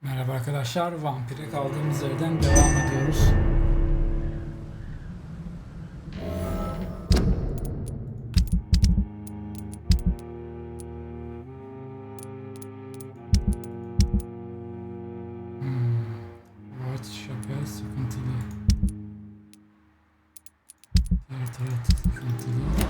Merhaba arkadaşlar, Vampyr'e kaldığımız yerden devam ediyoruz. Evet, şaka sıkıntılı. Evet, sıkıntılı.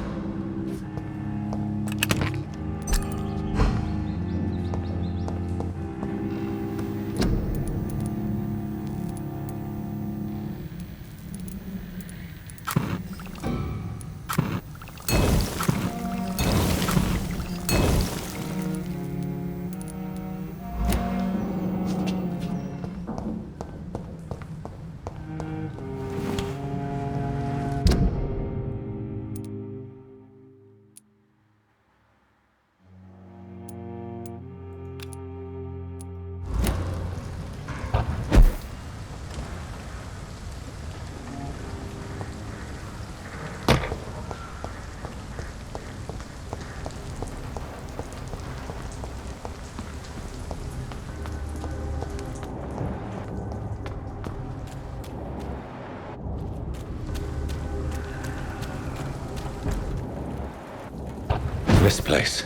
This place.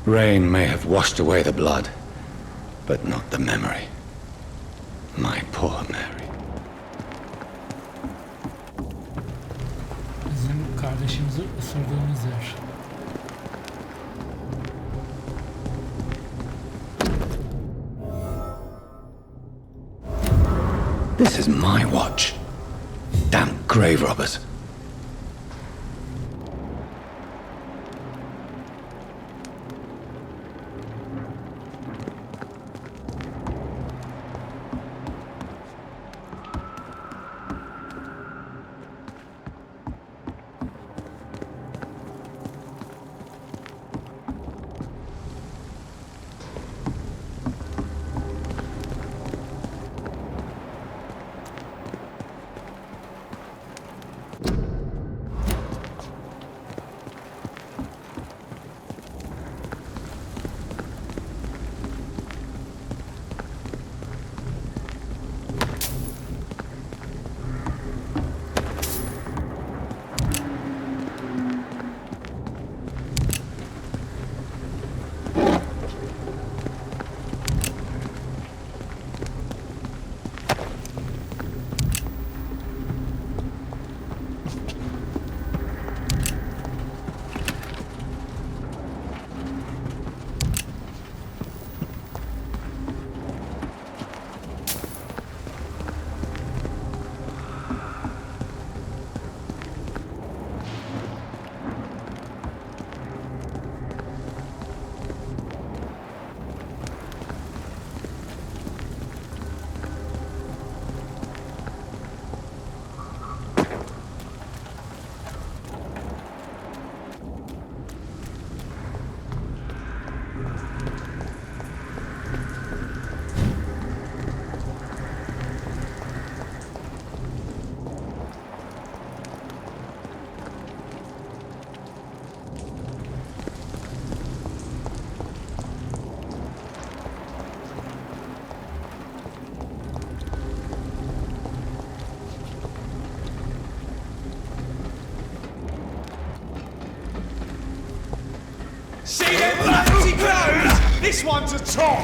Rain may have washed away the blood, but not the memory. My poor Mary. Bizim kardeşimizi ısırdığımız yer. This is my watch. Damn grave robbers. See them bloody clothes? This one's a top!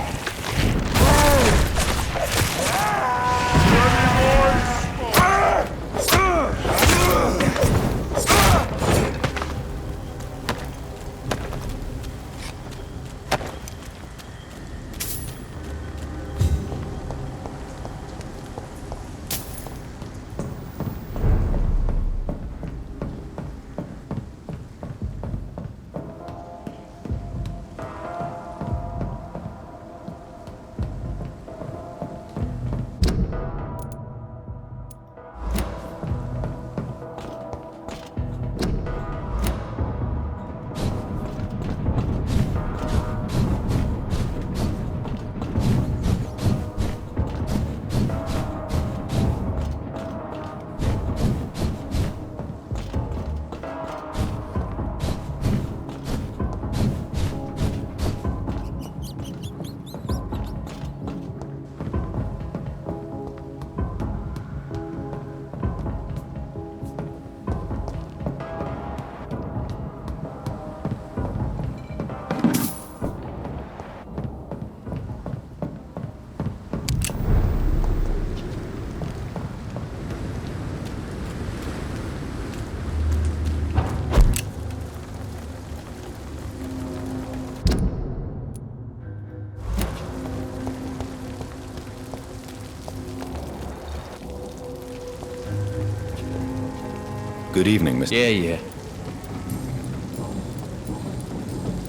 Good evening, Mr. Yeah.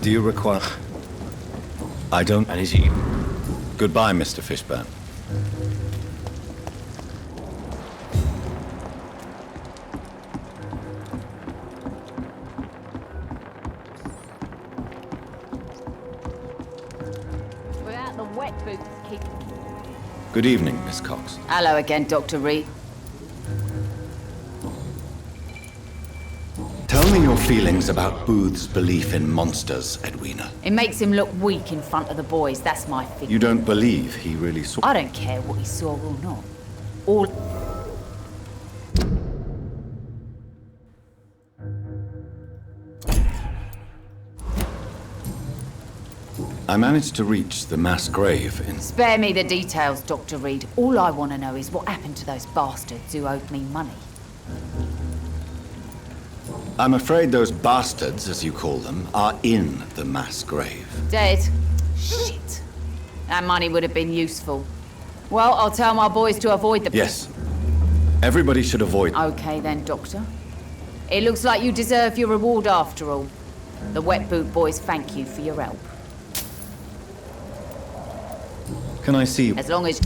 Do you require... I don't... And is he... Goodbye, Mr. Fishburne. Without the wet boots, keep... Good evening, Miss Cox. Hello again, Dr. Reed. Tell me your feelings about Booth's belief in monsters, Edwina. It makes him look weak in front of the boys, that's my thing. You don't believe he really saw... I don't care what he saw or not. All... I managed to reach the mass grave in... Spare me the details, Dr. Reed. All I want to know is what happened to those bastards who owed me money. I'm afraid those bastards, as you call them, are in the mass grave. Dead? Shit. That money would have been useful. Well, I'll tell my boys to avoid the... Yes. Everybody should avoid... Okay then, Doctor. It looks like you deserve your reward after all. The Wet Boot boys thank you for your help. Can I see... As long as...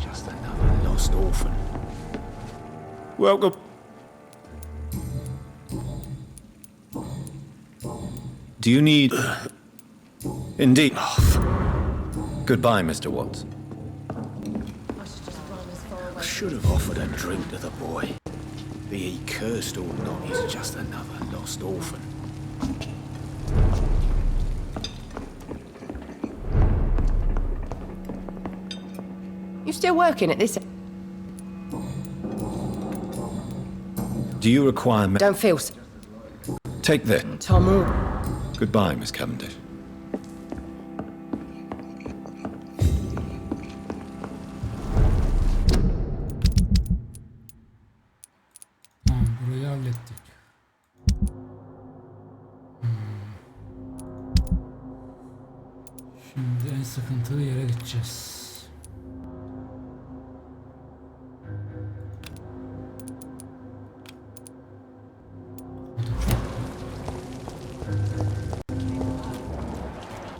Just another lost orphan. Welcome. Do you need... Indeed. Goodbye, Mr. Watts. I should have offered a drink to the boy. Be he cursed or not, he's just another lost orphan. You still working at this? Do you require... Don't feel so. Take this. Tom Moore. Goodbye, Miss Cavendish. Tamam, burayı hallettik. Şimdi en sıkıntılı yere gideceğiz.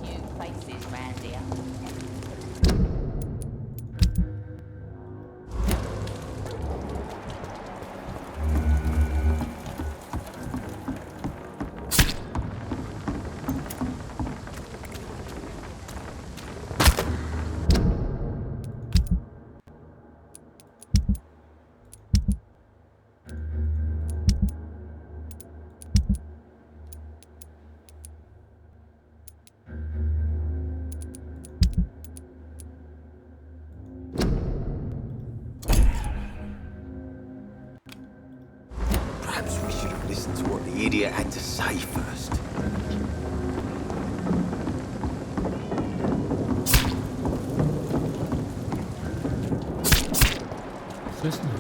New faces round here. Perhaps we should have listened to what the idiot had to say first. Ses ne?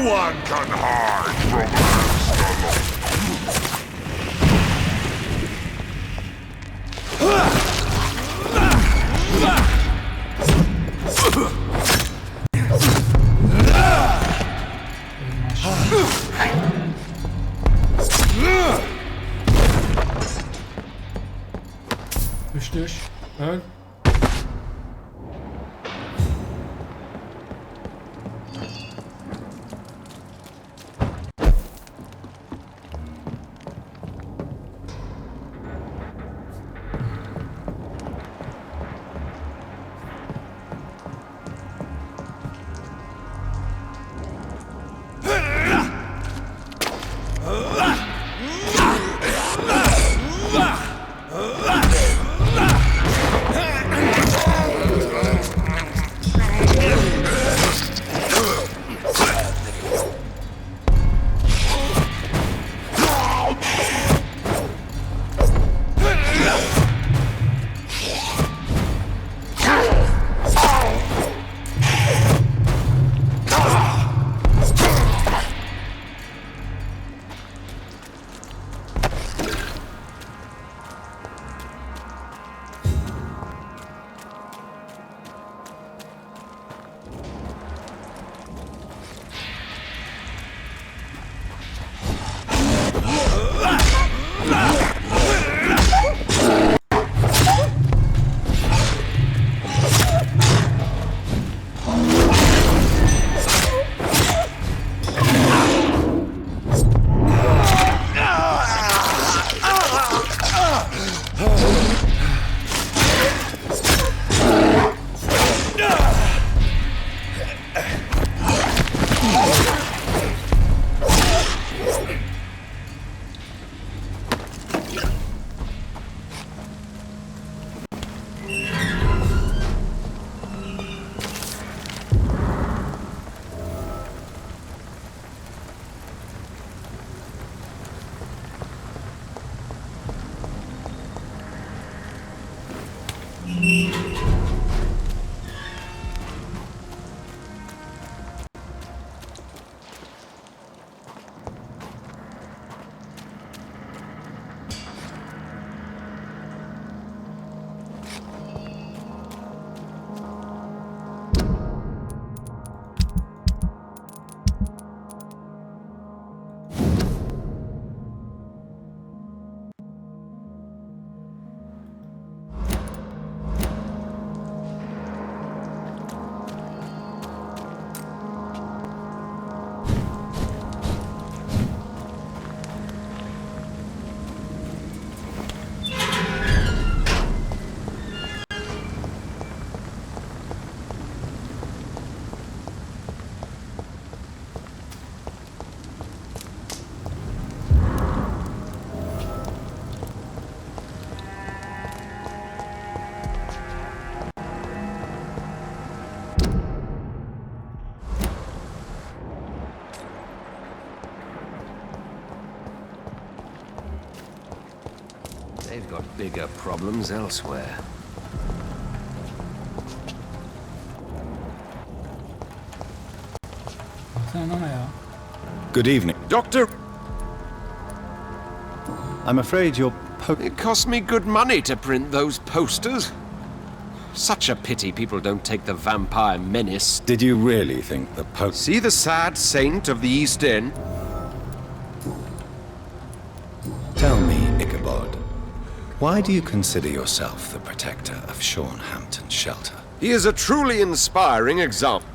one can hide from Ascalon. Düş. Öl. They've got bigger problems elsewhere. Sen ona ya. Good evening. Doctor, I'm afraid your It cost me good money to print those posters. Such a pity people don't take the vampire menace. Did you really think the Pope... See the sad saint of the East End? Tell me, Ichabod, why do you consider yourself the protector of Shornhampton Shelter? He is a truly inspiring example.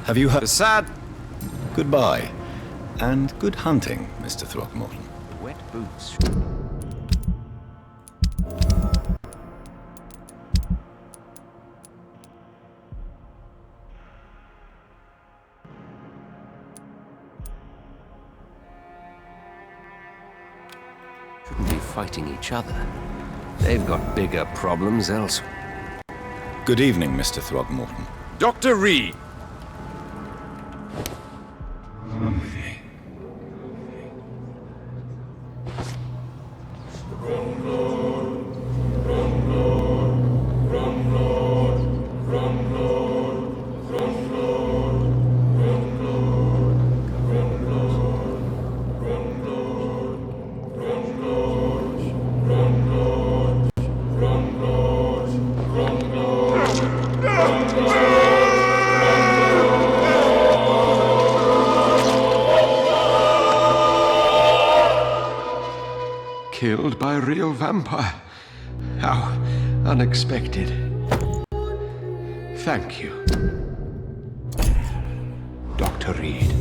Have you heard... The sad Goodbye, and good hunting, Mr. Throckmorton. wet boots. Shouldn't be fighting each other. They've got bigger problems elsewhere. Good evening, Mr. Throckmorton. Dr. Reed. killed by a real vampire. How unexpected. Thank you, Dr. Reed.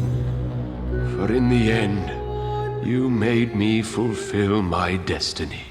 For in the end, you made me fulfill my destiny.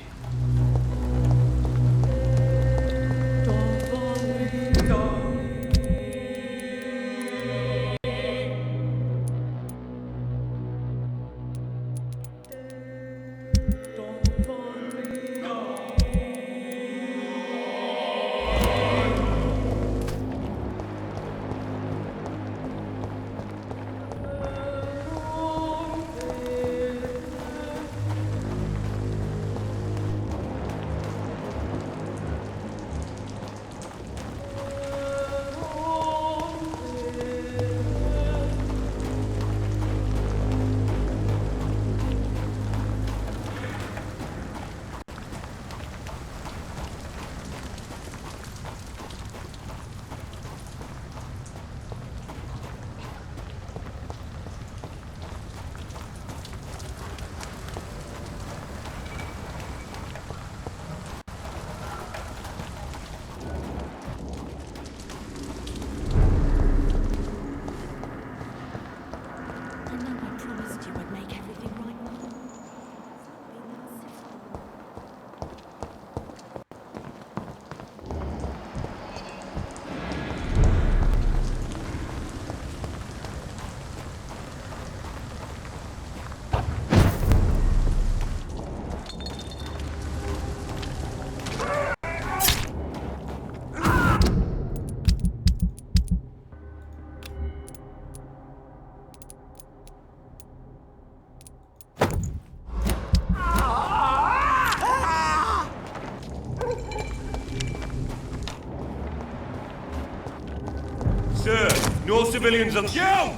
Sir, no civilians on... Yo!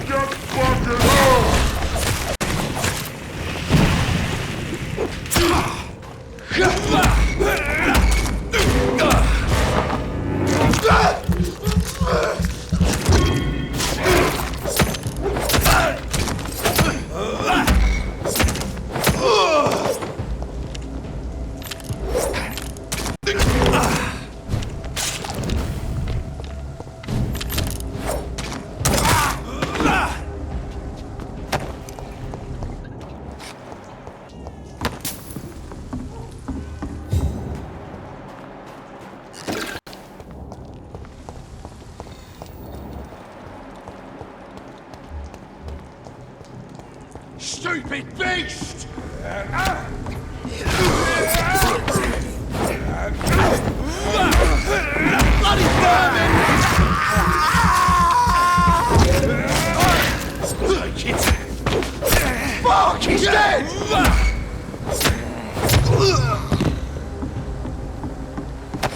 Get fucking out! Stupid beast! Bloody vermin! Fuck, he's dead!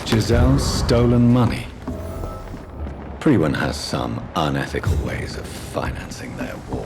Giselle's stolen money. Everyone has some unethical ways of financing their war.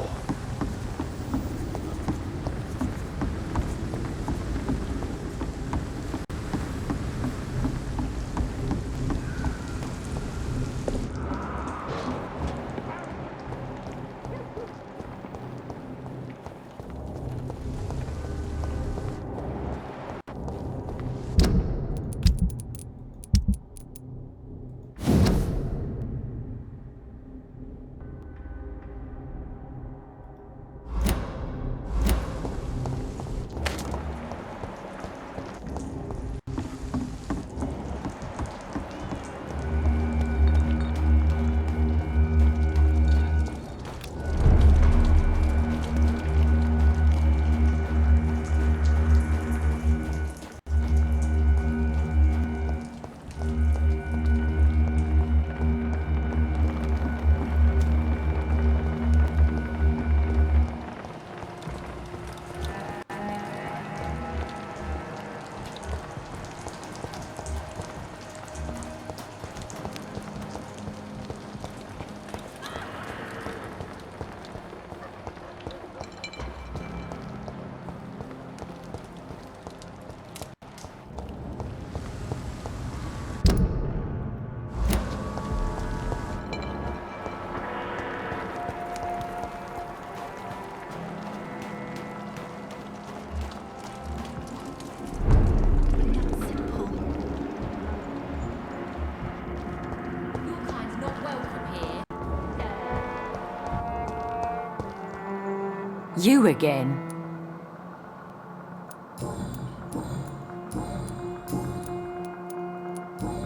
You again?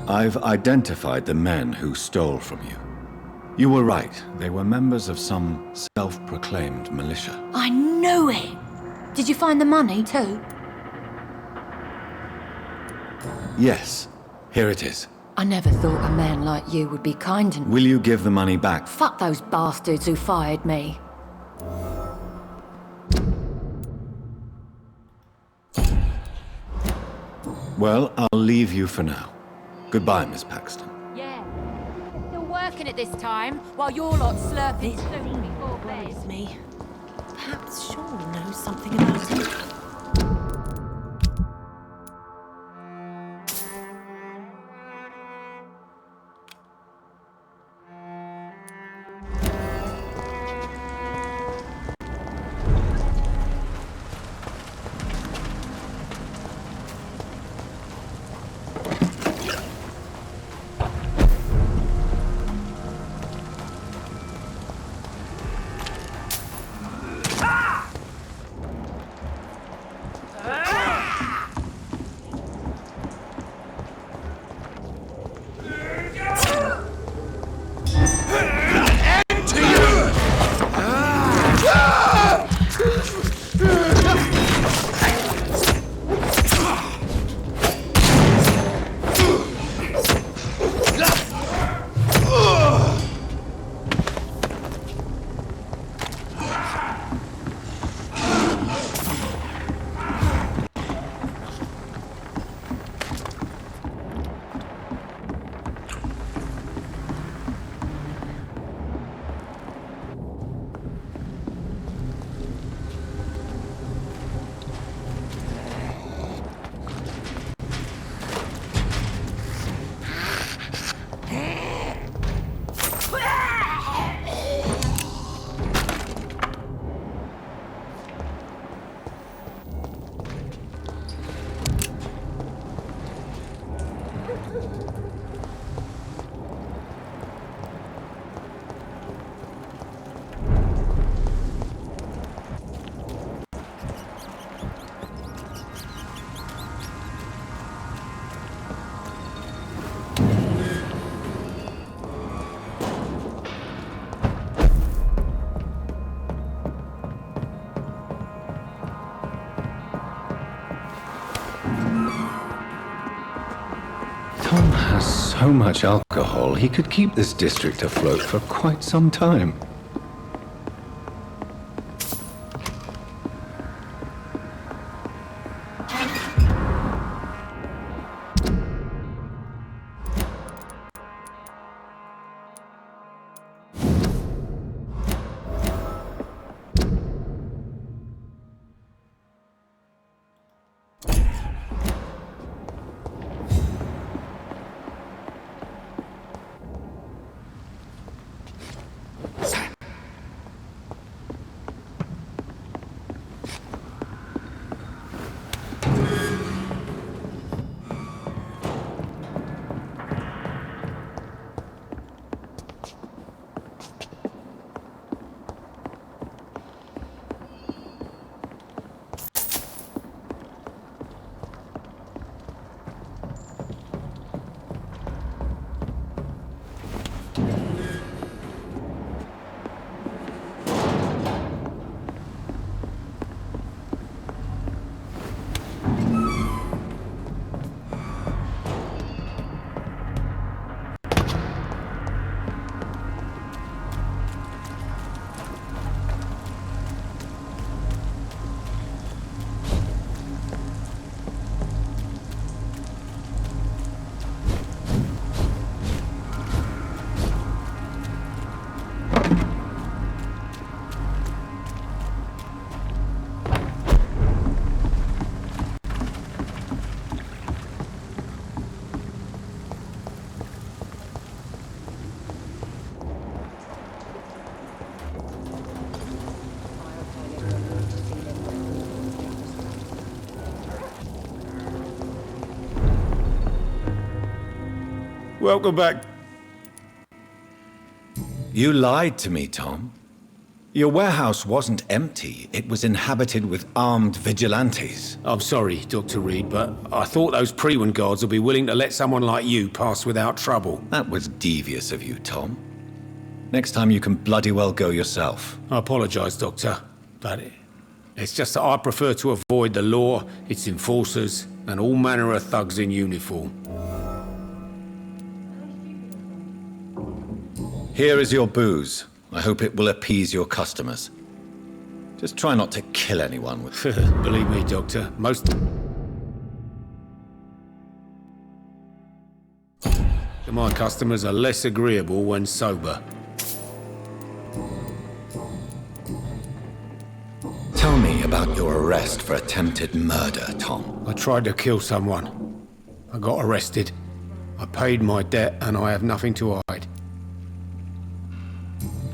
I've identified the men who stole from you. You were right. They were members of some self-proclaimed militia. I knew it! Did you find the money too? Yes, here it is. I never thought a man like you would be kind and... Will you give the money back? Fuck those bastards who fired me. Well, I'll leave you for now. Goodbye, Miss Paxton. Yeah. Still working at this time, while you're lot slurping soup before bed. Me. Perhaps Sean knows something about it. Tom has so much alcohol, he could keep this district afloat for quite some time. Welcome back. You lied to me, Tom. Your warehouse wasn't empty. It was inhabited with armed vigilantes. I'm sorry, Dr. Reed, but I thought those Prewin guards would be willing to let someone like you pass without trouble. That was devious of you, Tom. Next time you can bloody well go yourself. I apologise, Doctor, but it's just that I prefer to avoid the law, its enforcers, and all manner of thugs in uniform. Here is your booze. I hope it will appease your customers. Just try not to kill anyone with... Believe me, Doctor, most... my customers are less agreeable when sober. Tell me about your arrest for attempted murder, Tom. I tried to kill someone. I got arrested. I paid my debt and I have nothing to hide.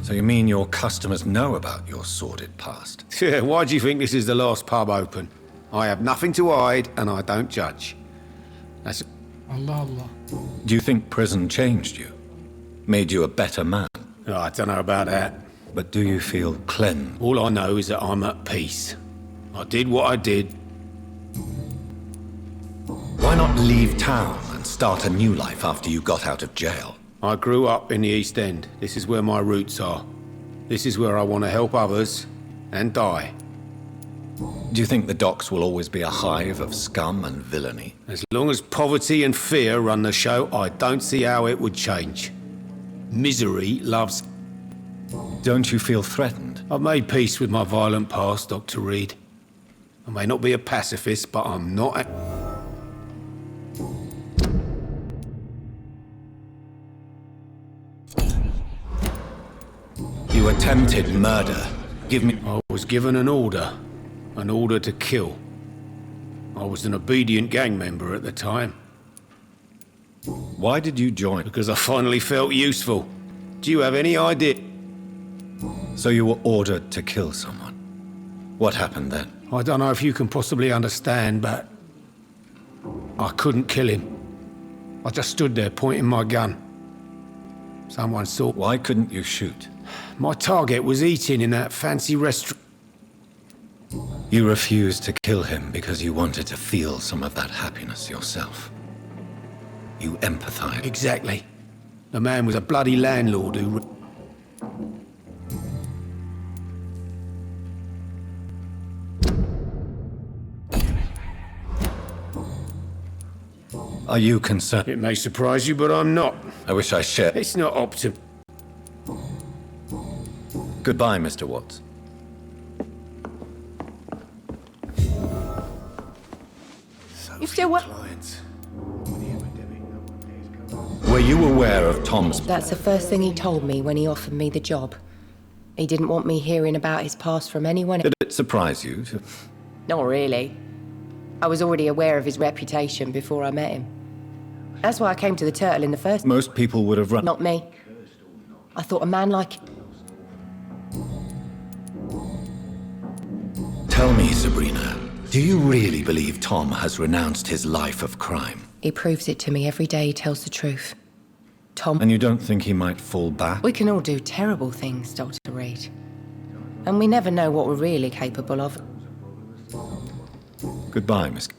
So you mean your customers know about your sordid past? Yeah, why do you think this is the last pub open? I have nothing to hide and I don't judge. That's... Allah Allah. Do you think prison changed you? Made you a better man? Oh, I don't know about that. But do you feel cleansed? All I know is that I'm at peace. I did what I did. Why not leave town and start a new life after you got out of jail? I grew up in the East End. This is where my roots are. This is where I want to help others and die. Do you think the docks will always be a hive of scum and villainy? As long as poverty and fear run the show, I don't see how it would change. Misery loves... Don't you feel threatened? I've made peace with my violent past, Dr. Reed. I may not be a pacifist, but I'm not a... You attempted murder. Give me... I was given an order to kill. I was an obedient gang member at the time. Why did you join? Because I finally felt useful. Do you have any idea? So you were ordered to kill someone. What happened then? I don't know if you can possibly understand, but I couldn't kill him. I just stood there pointing my gun. Someone saw... Why couldn't you shoot? My target was eating in that fancy restaurant. You refused to kill him because you wanted to feel some of that happiness yourself. You empathized. Exactly. The man was a bloody landlord who... Are you concerned? It may surprise you, but I'm not. I wish I shared. It's not optim... Goodbye, Mr. Watts. You still work? Were you aware of Tom's... That's the first thing he told me when he offered me the job. He didn't want me hearing about his past from anyone. Did it surprise you? Not really. I was already aware of his reputation before I met him. That's why I came to the Turtle in the first... Most people would have run... Not me. I thought a man like... Tell me, Sabrina, do you really believe Tom has renounced his life of crime? He proves it to me every day he tells the truth. Tom... And you don't think he might fall back? We can all do terrible things, Dr. Reed. And we never know what we're really capable of. Goodbye, Miss...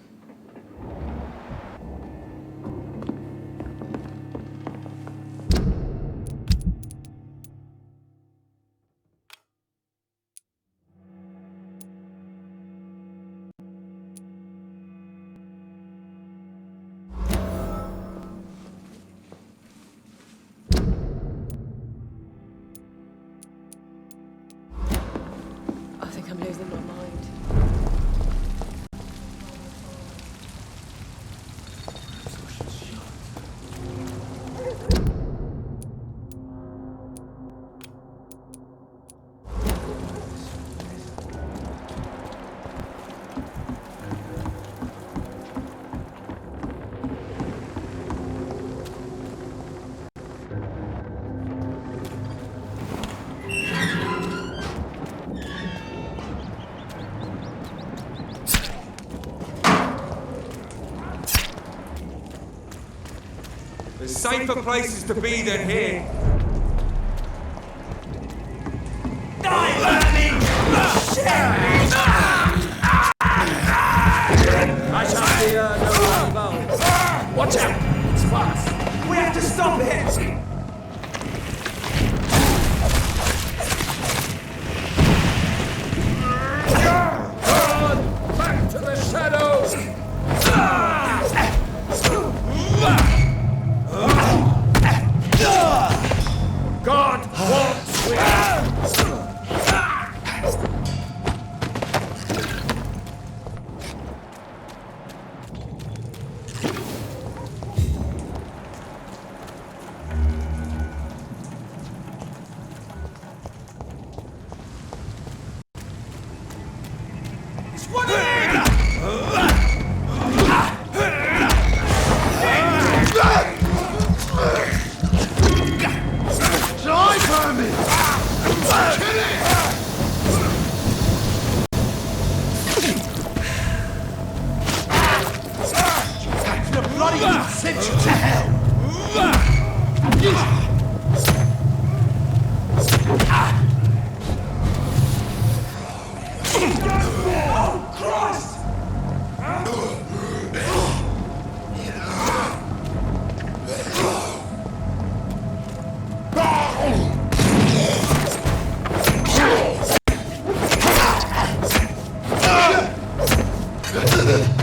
I think I'm losing my mind. There's safer places to be than here. Die! It's one of them! Die, vermin! Kill it! That's the bloody sent you to hell! Oh, Christ!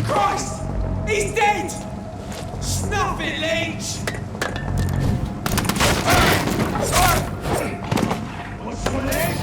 Christ! He's dead! Snuff it, leech! What's your name?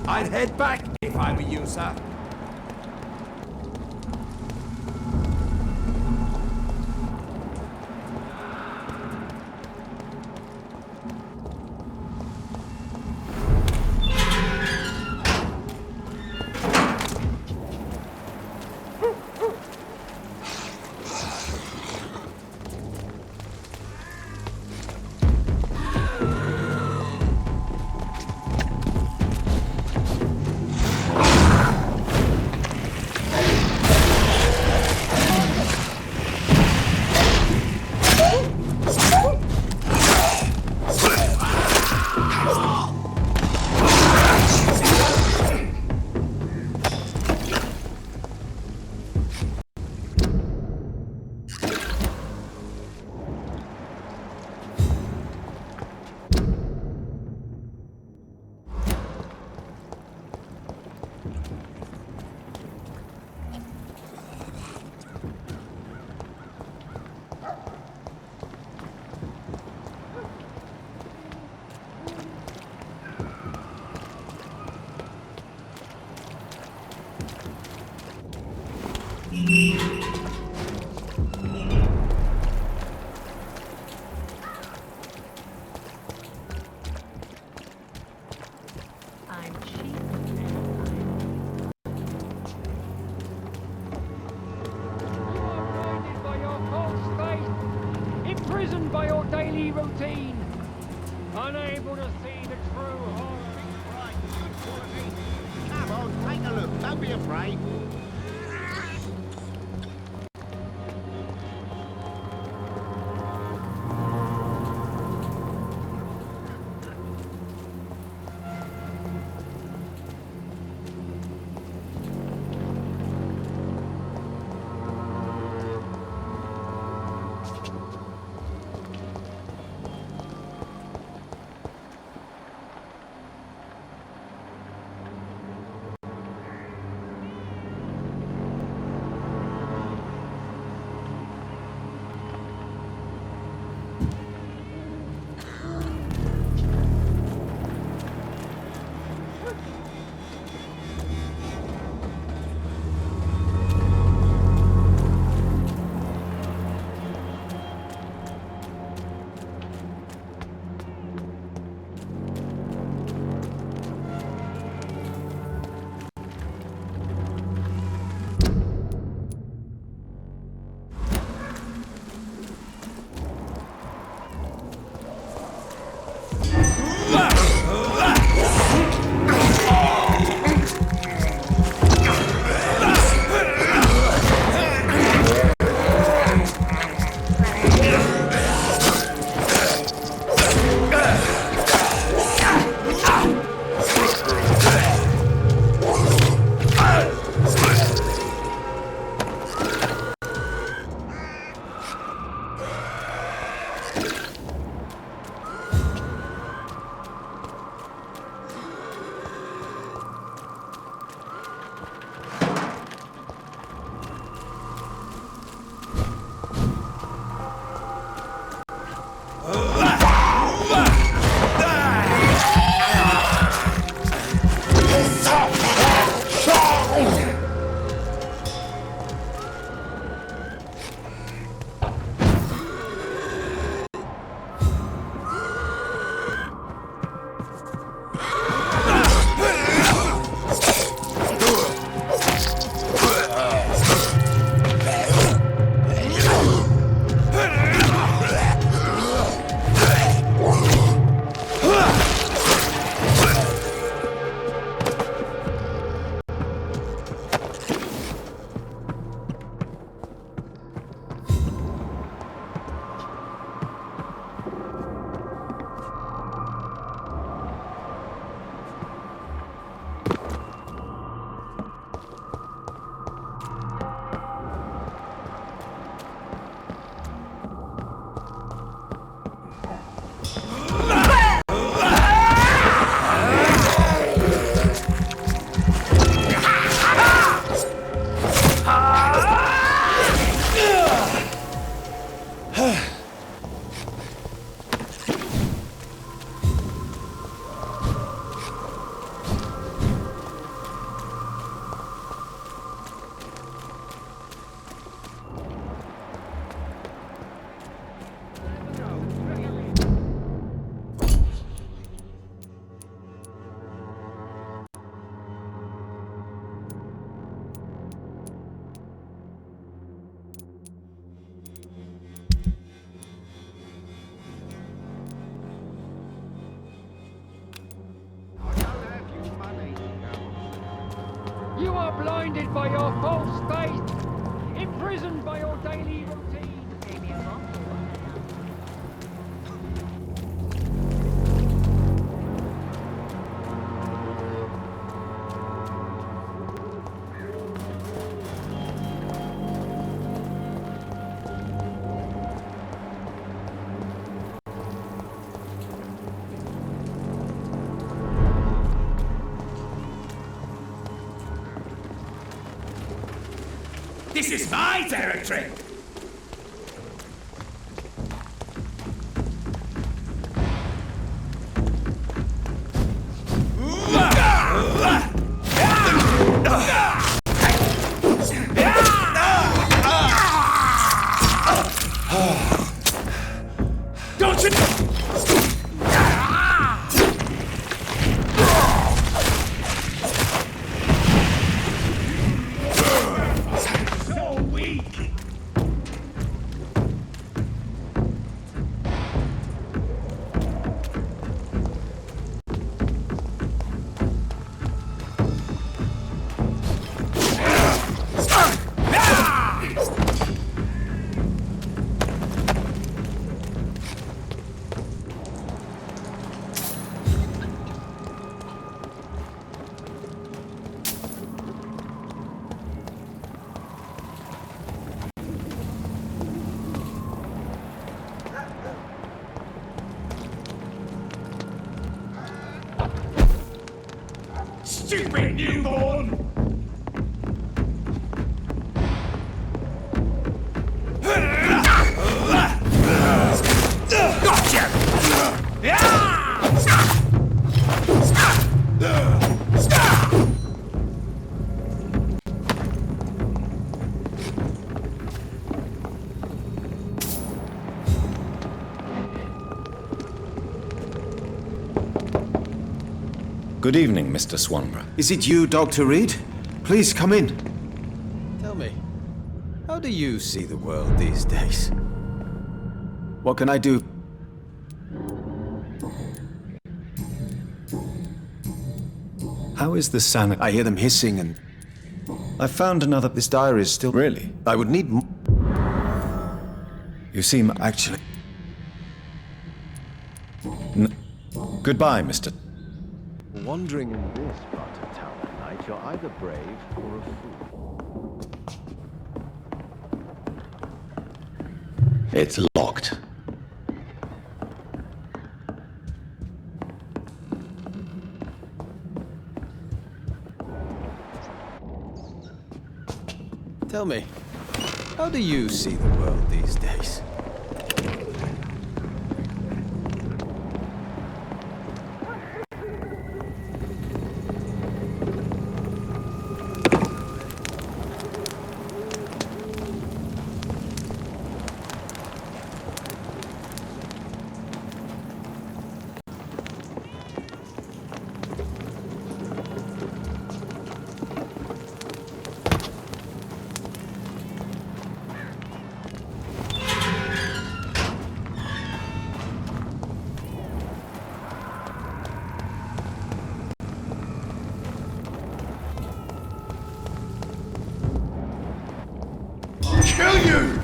I'd head back if I were you, sir. I'm cheap. By your false faith, imprisoned by your daily routine, unable to see the true horror. Come on, take a look. Don't be afraid. You are blinded by your false faith, imprisoned by your daily routine. This is my territory! Don't you... Stupid newborn! Gotcha! Good evening, Mr. Swanborough. Is it you, Dr. Reed? Please come in. Tell me, how do you see the world these days? What can I do? How is the sanity? I hear them hissing and... I found another... This diary is still... Really? I would need... You seem... Actually... Goodbye, Mr. Wandering in this part of town at night, you're either brave or a fool. It's locked. Tell me, how do you see the world these days? Kill you!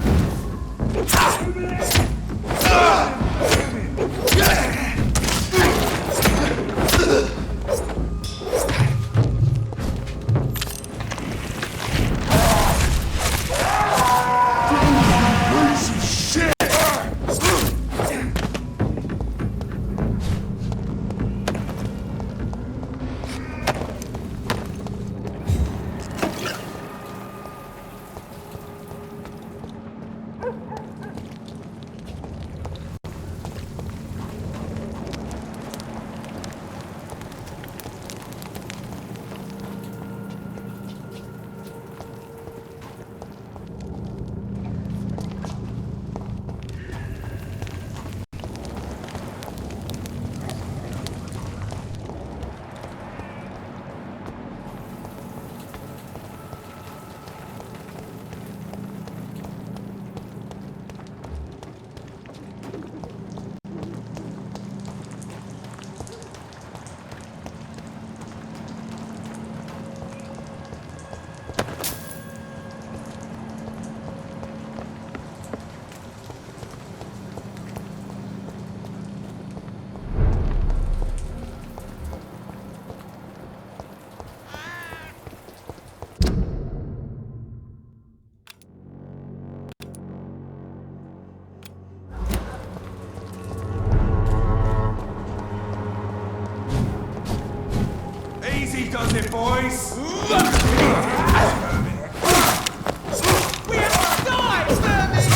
We have to die, vermin!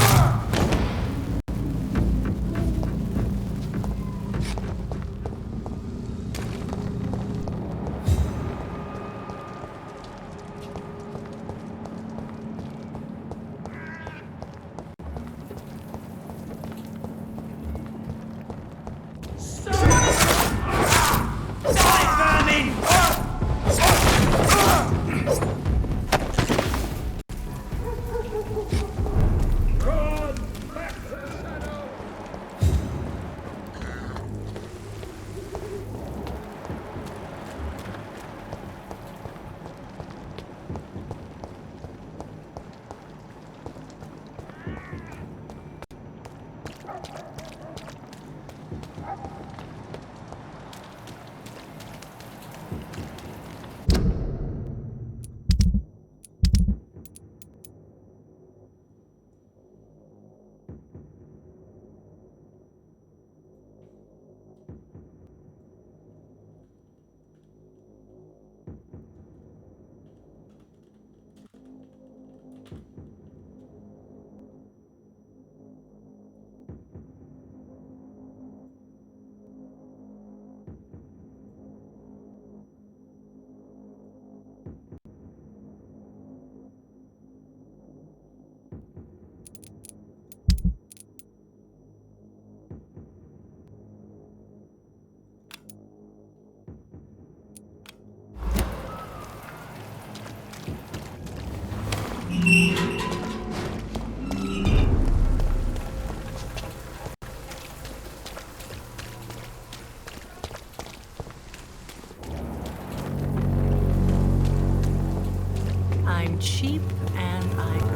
I'm cheap and I'm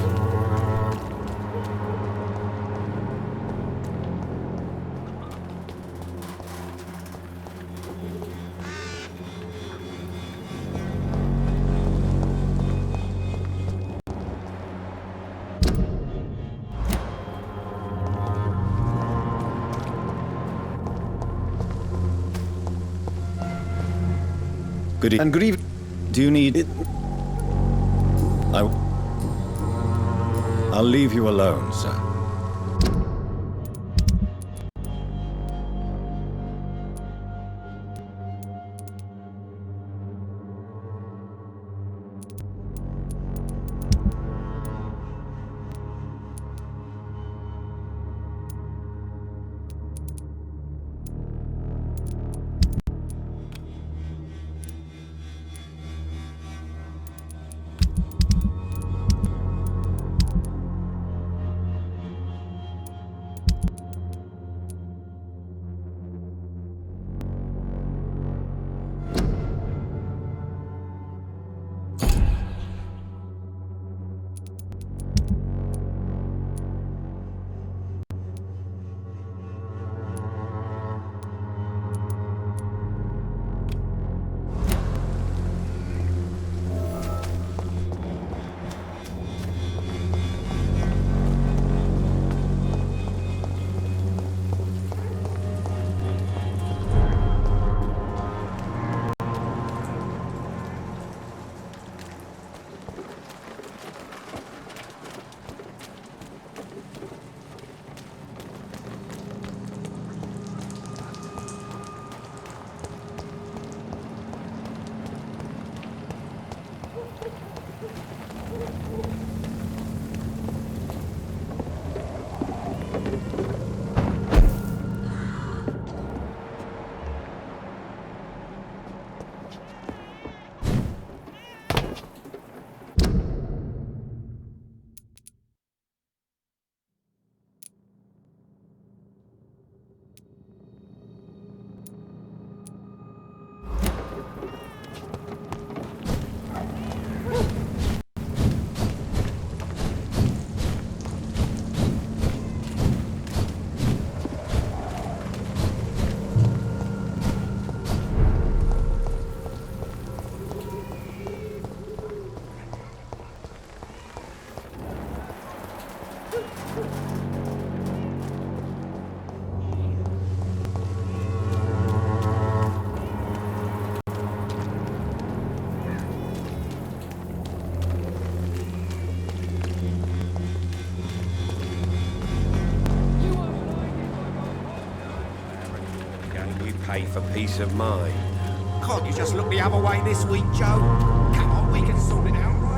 Good evening. And good evening. Do you need it? I'll leave you alone, sir. pay for peace of mind. Can't you just look the other way this week, Joe? Come on, we can sort it out, right?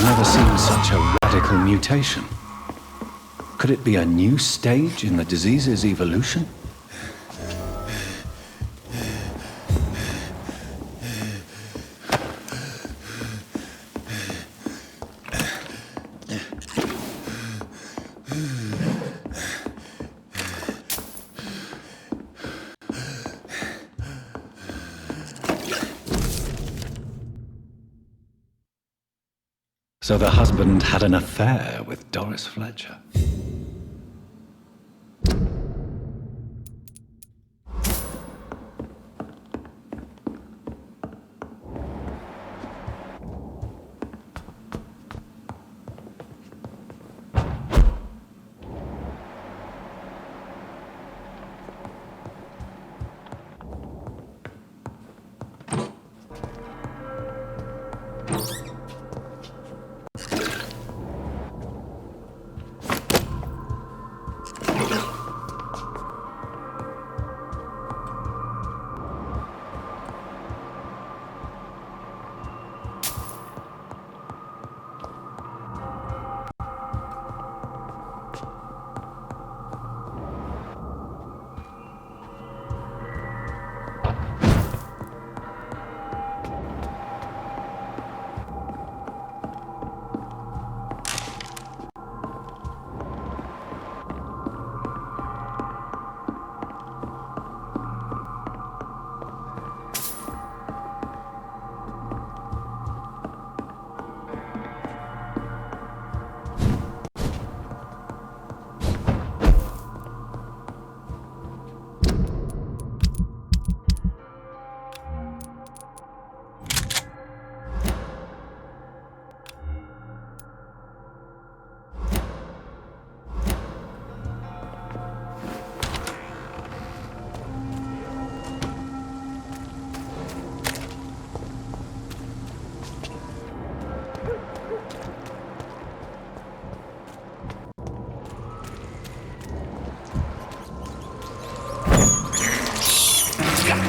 never seen such a radical mutation. Could it be a new stage in the disease's evolution? So the husband had an affair with Doris Fletcher.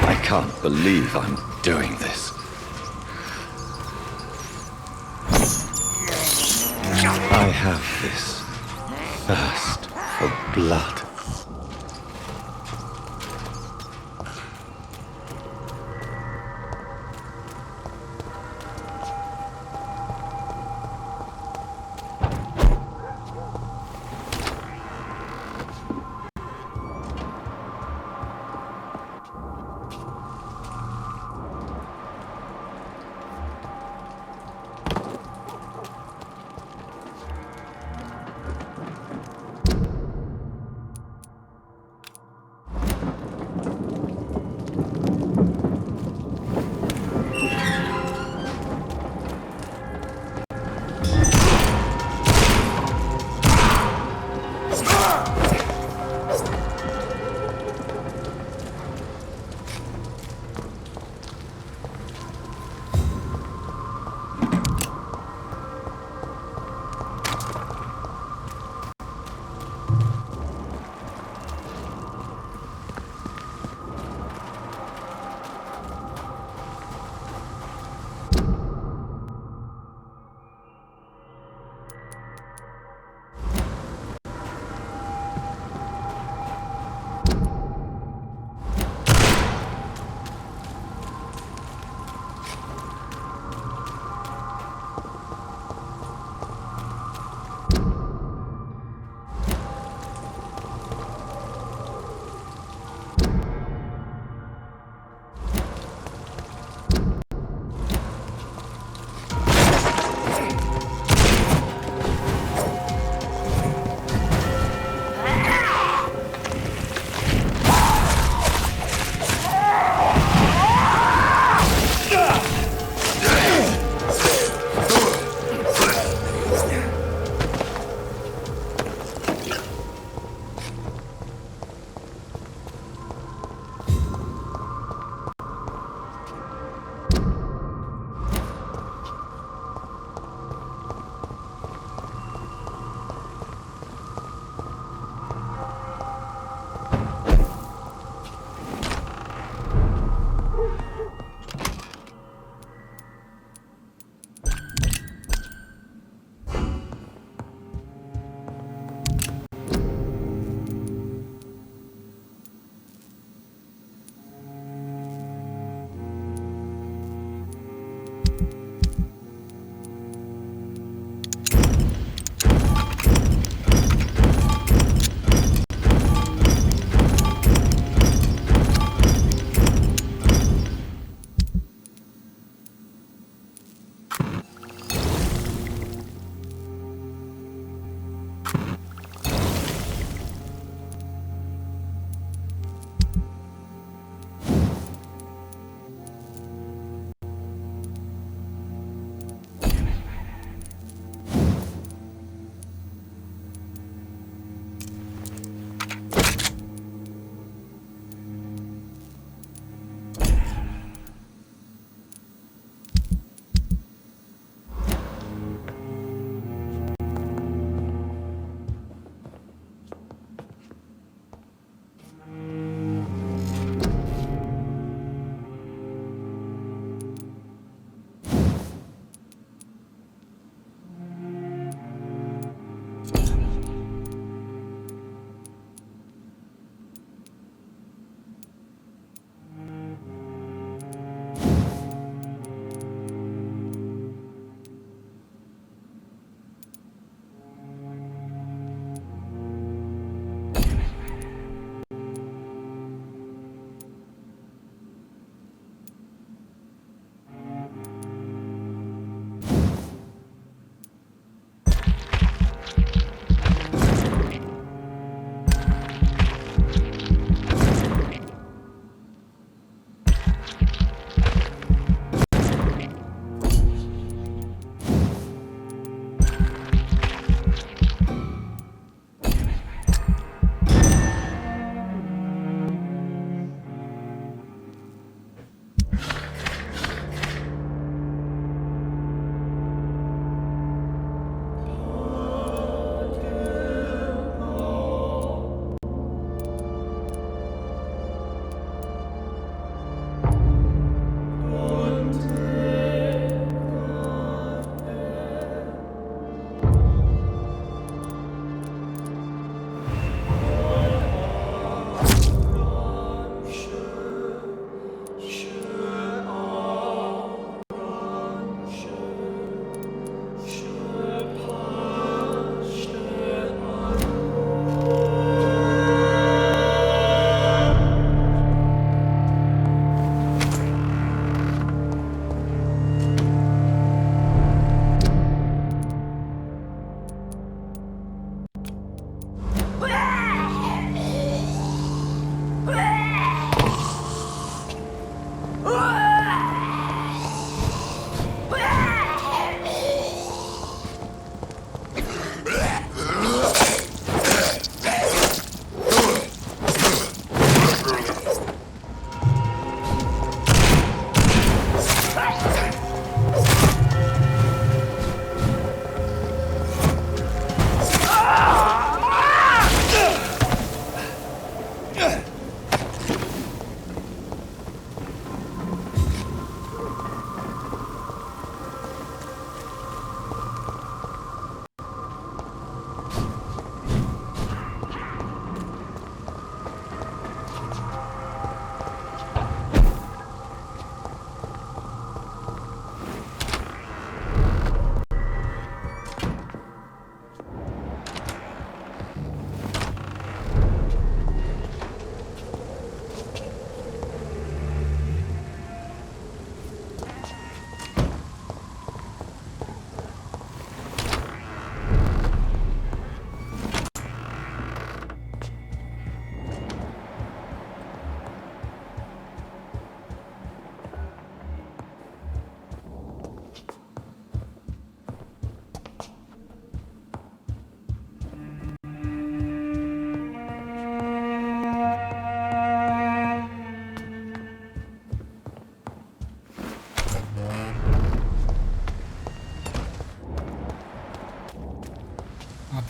I can't believe I'm doing this. I have this thirst for blood.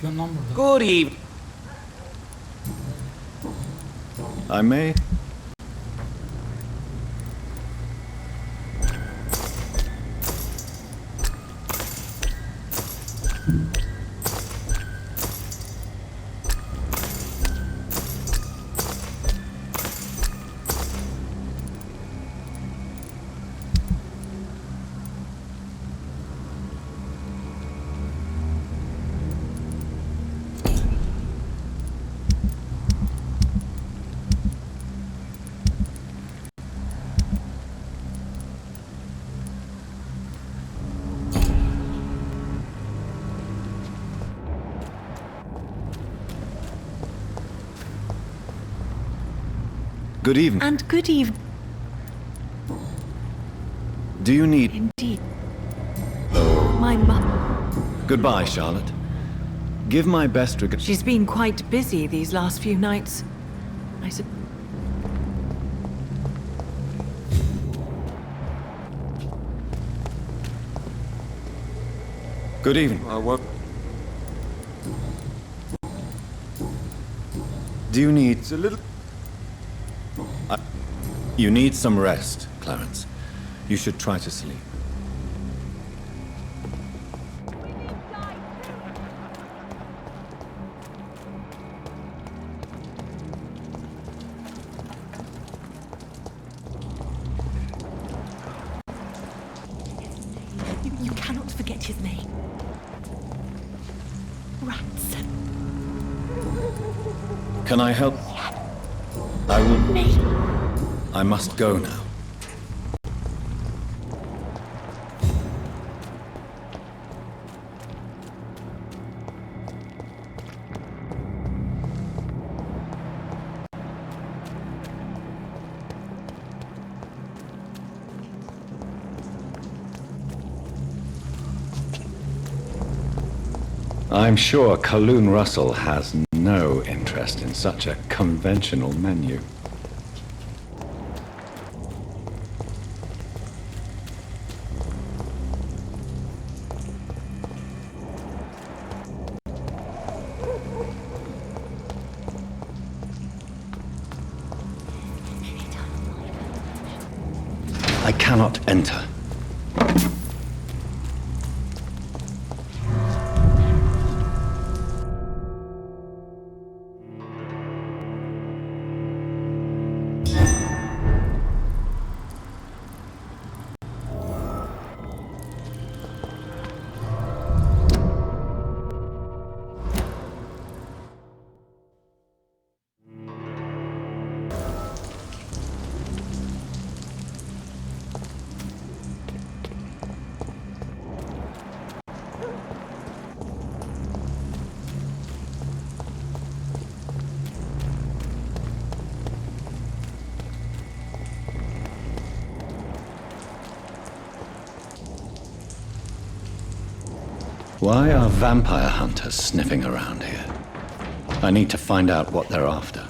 yapıyorsun lan burada? Good evening. I may. Good evening. And good evening. Do you need... Indeed. My mother. Goodbye, Charlotte. Give my best regards. She's been quite busy these last few nights. I suppose. Good evening. Do you need... a little... You need some rest, Clarence. You should try to sleep. You cannot forget his name. Rats. Can I help? I will... Me. I must go now. I'm sure Kaloon Russell has no interest in such a conventional menu. I cannot enter. Why are vampire hunters sniffing around here? I need to find out what they're after.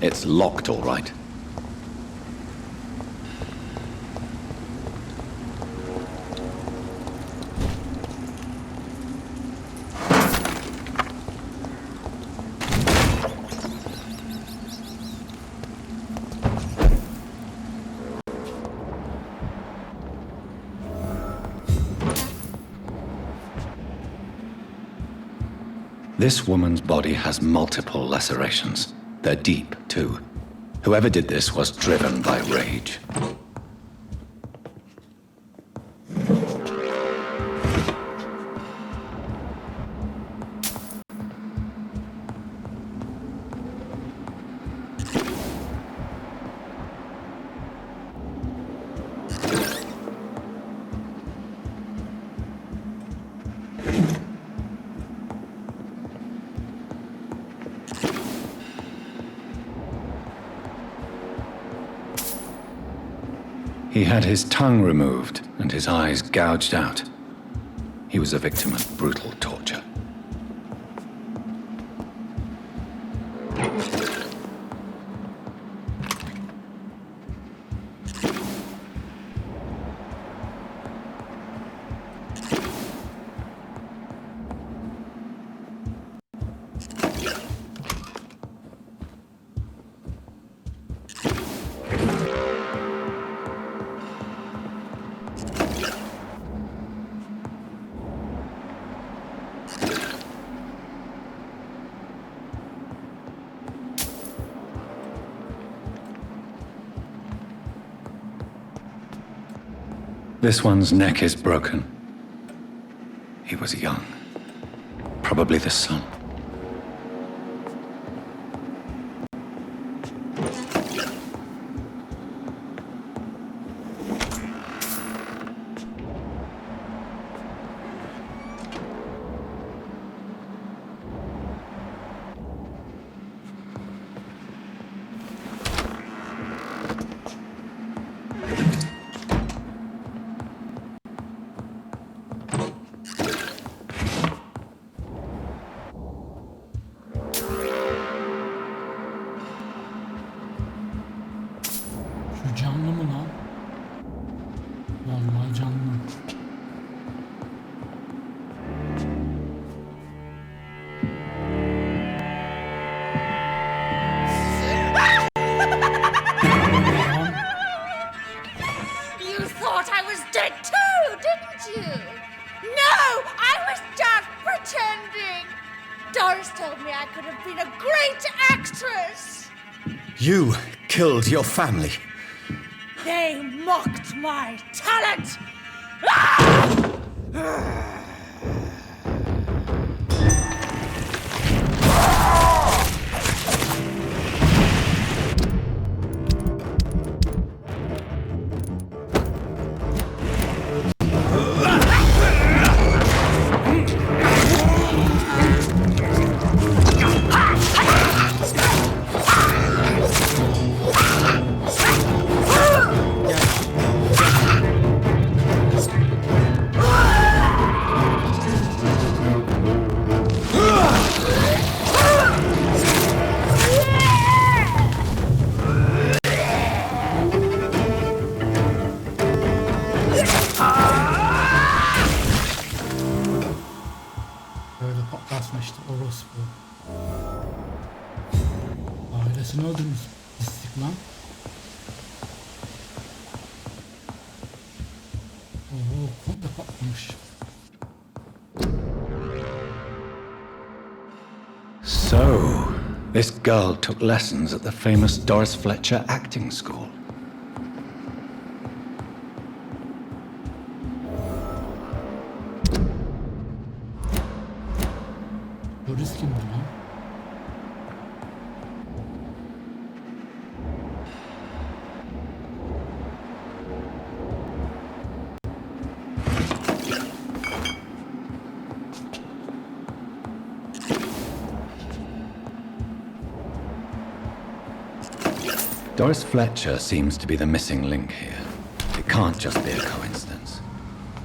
It's locked, all right. This woman's body has multiple lacerations. They're deep, too. Whoever did this was driven by rage. He had his tongue removed and his eyes gouged out. He was a victim of brutal torture. This one's neck is broken. He was young. Probably the son. Şu canlı mı lan? Vallahi canlı. You thought I was dead too, didn't you? No, I was just pretending. Doris told me I could have been a great actress. You killed your family. They mocked my talent. Böyle patlatmıştı orospu. Ailesini öldürmüş pislik lan. Oo, komple patlamış. So, this girl took lessons at the famous Doris Fletcher acting school. Doris kimdi lan? Doris Fletcher seems to be the missing link here. It can't just be a coincidence.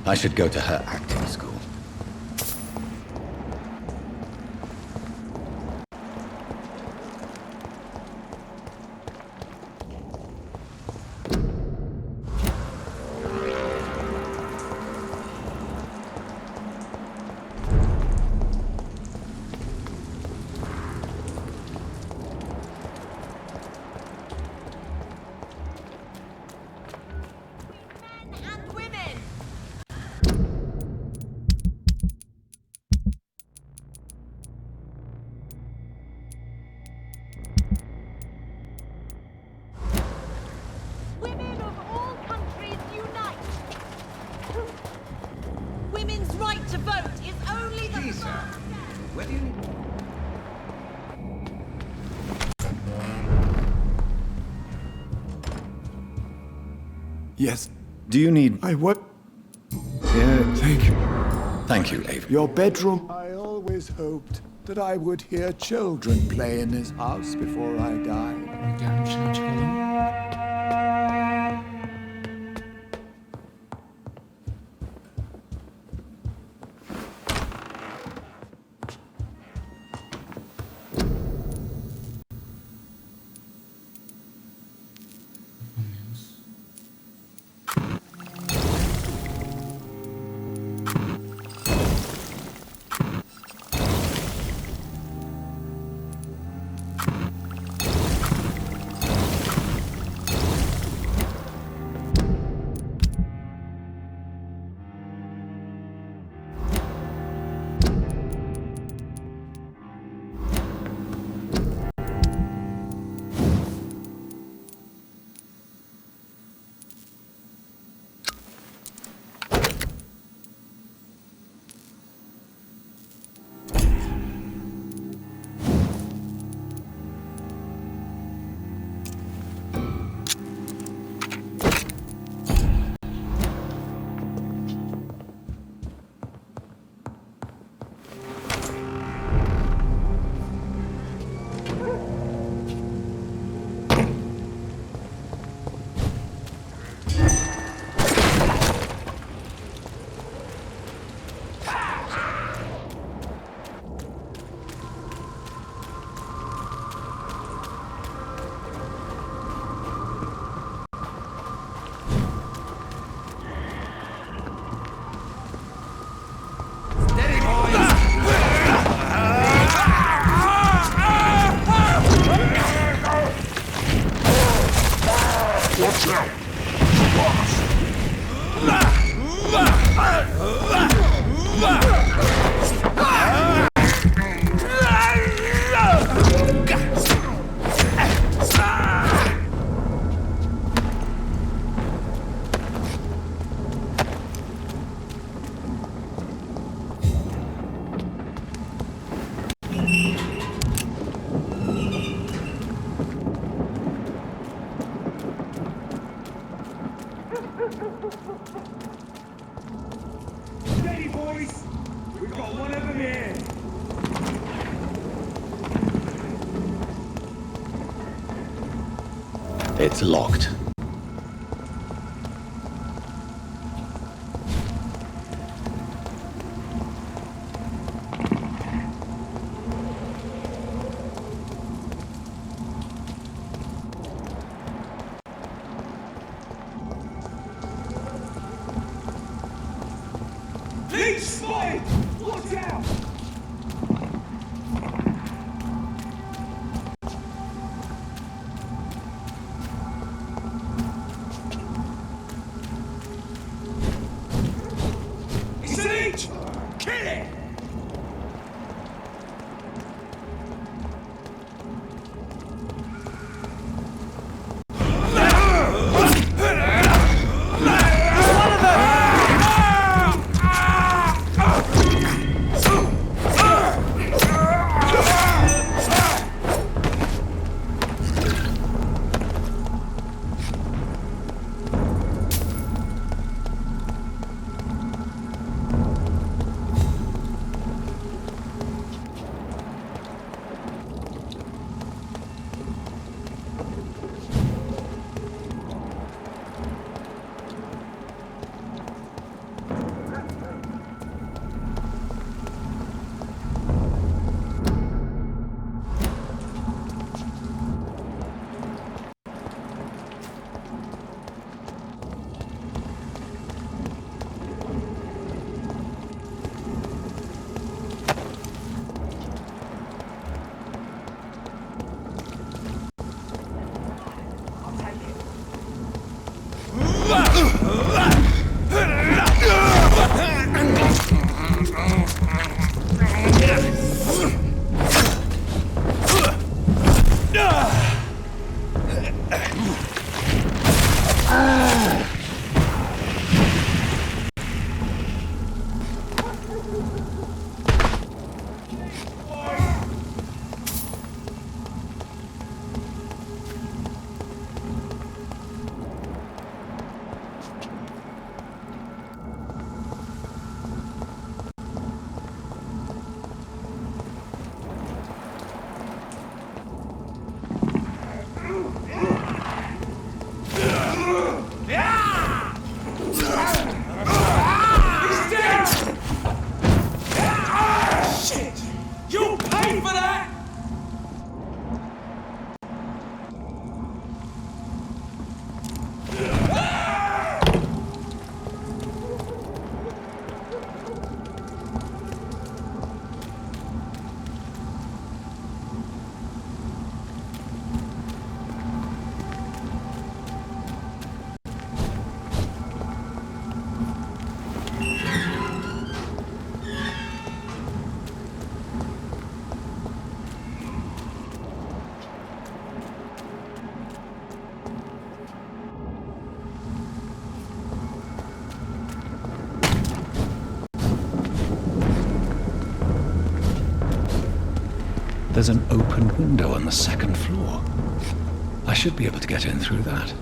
I should go to her acting school. right to vote is only the first step. Where do you... Yes. Do you need... I what? Yeah. Thank you. Thank you, Avon. Your bedroom. I always hoped that I would hear children play in this house before I died. Gelmişken çıkalım. Steady, boys! We've got one of them here! It's locked. Leech spotted! Watch out! It's a leech! Kill it! There's an open window on the second floor. I should be able to get in through that.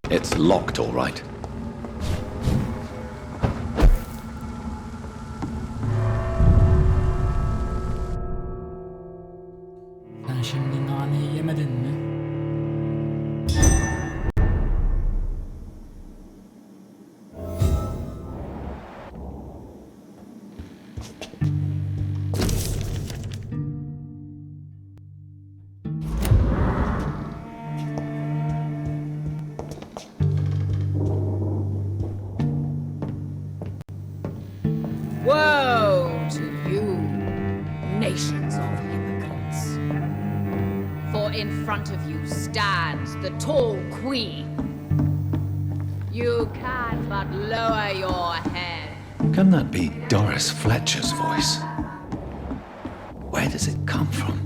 It's locked, all right. Sen şimdi naneyi yemedin mi? Woe to you, nations of hypocrites. For in front of you stands the tall queen. You can but lower your head. Can that be Doris Fletcher's voice? Where does it come from?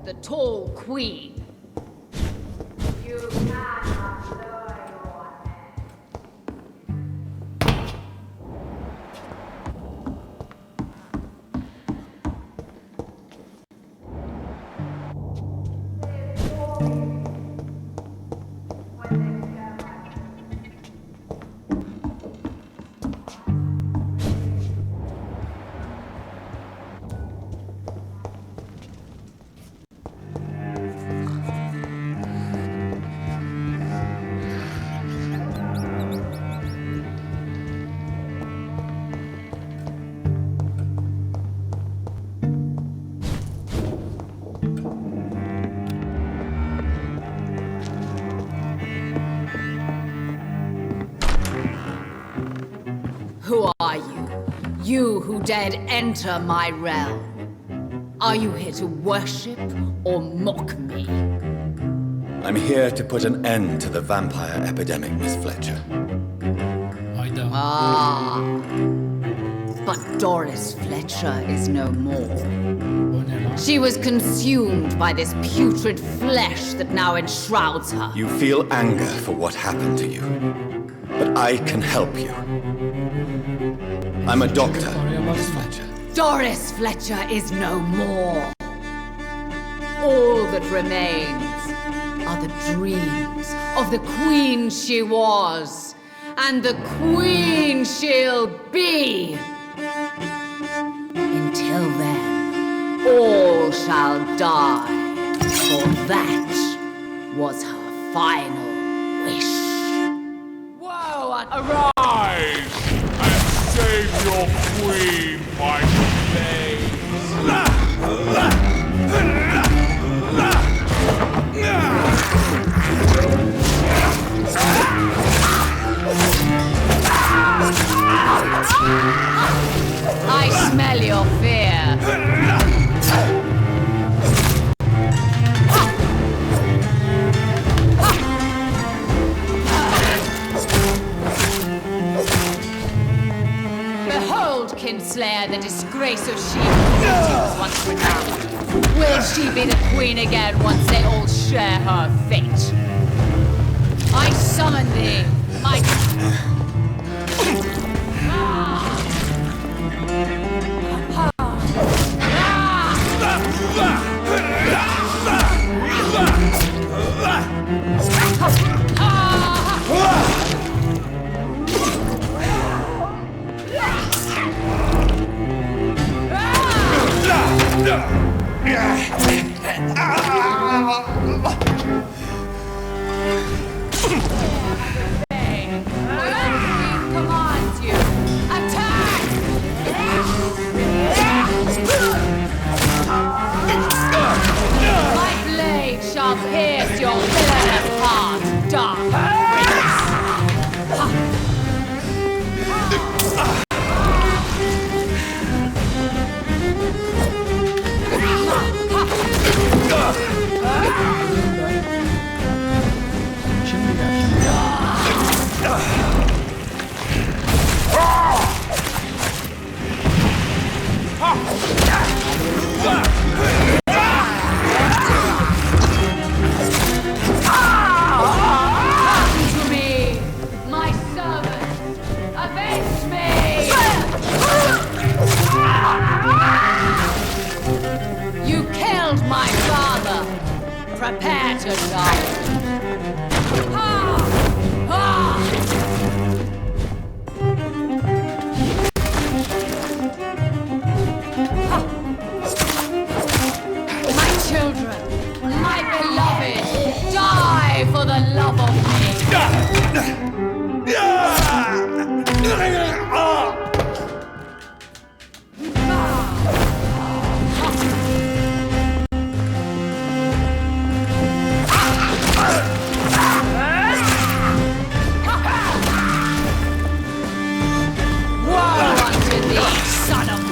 The tall queen. You cannot lower your head. Who are you? You who dared enter my realm. Are you here to worship or mock me? I'm here to put an end to the vampire epidemic, Miss Fletcher. Ah. But Doris Fletcher is no more. She was consumed by this putrid flesh that now enshrouds her. You feel anger for what happened to you, but I can help you. I'm a doctor, Miss Fletcher. Doris Fletcher is no more. All that remains are the dreams of the queen she was, and the queen she'll be. Until then, all shall die, for that was her final wish. Whoa! Arise and save your queen, my slaves! I smell your fear. Sin Slayer, the disgrace of she was once renowned. Will she be the queen again once they all share her fate? I summon thee, my... Pierce your villainous heart, dark prince! Prepare to die. My children, my beloved, die for the love of me.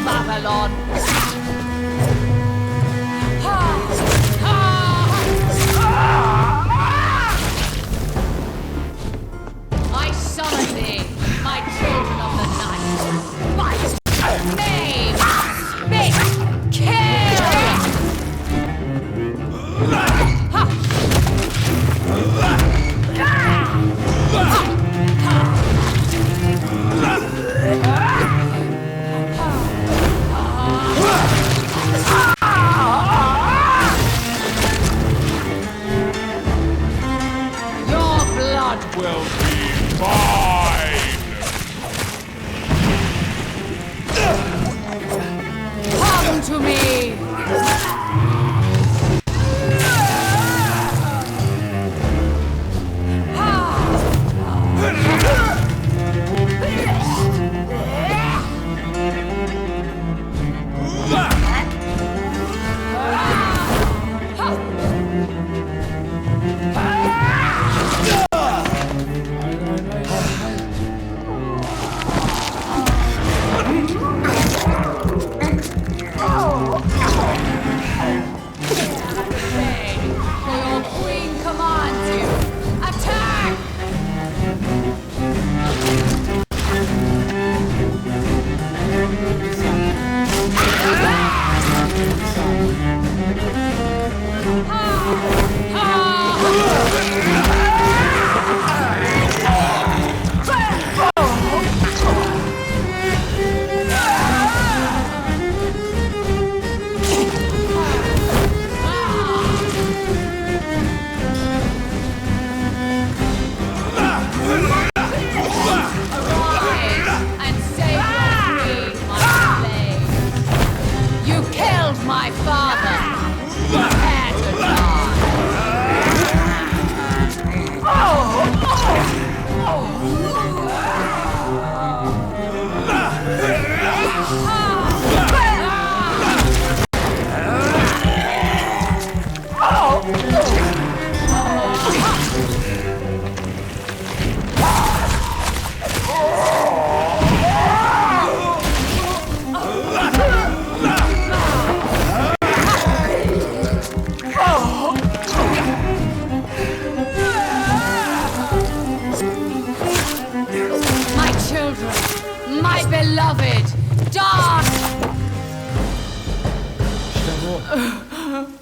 Babylon. I summon thee, my children of the night. Fight, maim, spit, kill! Will be mine! Come to me! My children, my beloved, start!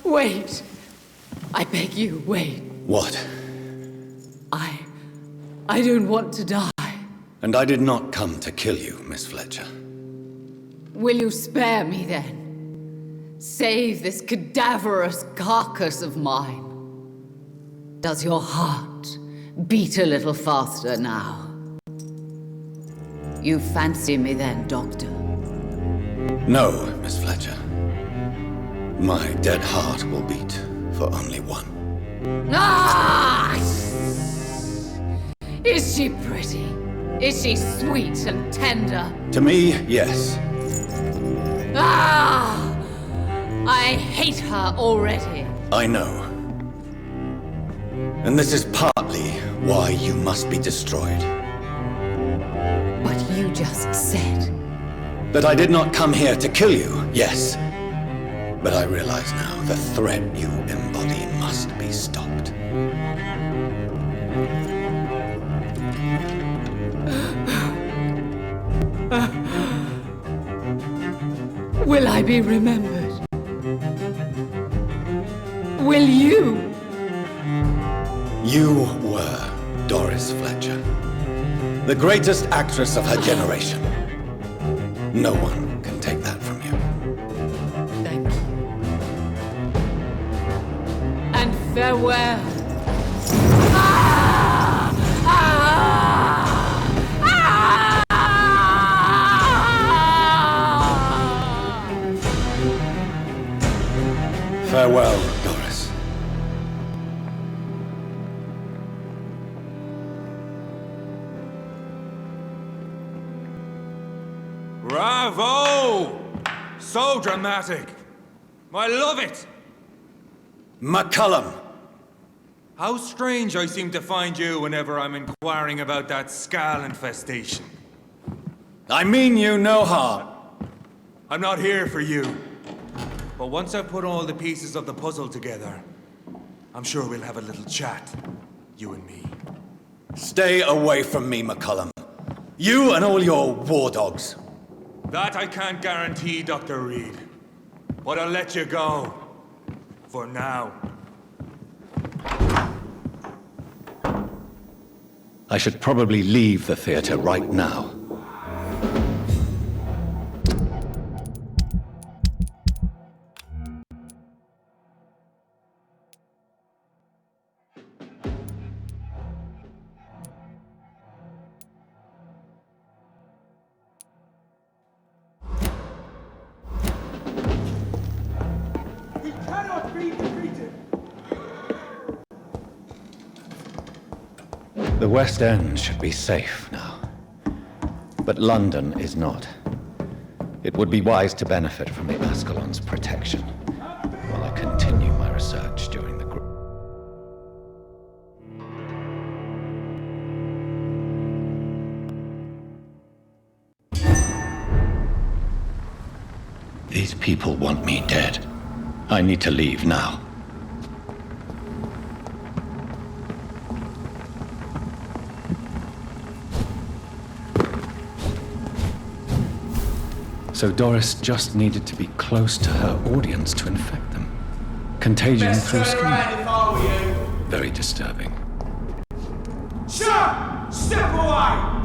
Wait. I beg you, wait. What? I don't want to die. And I did not come to kill you, Miss Fletcher. Will you spare me then? Save this cadaverous carcass of mine. Does your heart beat a little faster now? You fancy me then, Doctor? No, Miss Fletcher. My dead heart will beat for only one. Ah! Is she pretty? Is she sweet and tender? To me, yes. Ah! I hate her already. I know. And this is partly why you must be destroyed. But you just said... That I did not come here to kill you, yes. But I realize now the threat you embody must be stopped. Will I be remembered? Will you? You were Doris Fletcher, the greatest actress of her generation. No one can take that from you. Thank you. And farewell. Ah! Ah! Ah! Farewell, Doris. Bravo! So dramatic. I love it. McCullum. How strange I seem to find you whenever I'm inquiring about that skull infestation. I mean you no harm. I'm not here for you. But once I've put all the pieces of the puzzle together, I'm sure we'll have a little chat, you and me. Stay away from me, McCullum. You and all your war dogs. That I can't guarantee, Dr. Reed. But I'll let you go. For now. I should probably leave the theater right now. He cannot be defeated! The West End should be safe now. But London is not. It would be wise to benefit from the Ascalon's protection while I continue my research during the These people want me dead. I need to leave now. So Doris just needed to be close to her audience to infect them. Contagion through skin. Very disturbing. Sir! Step away!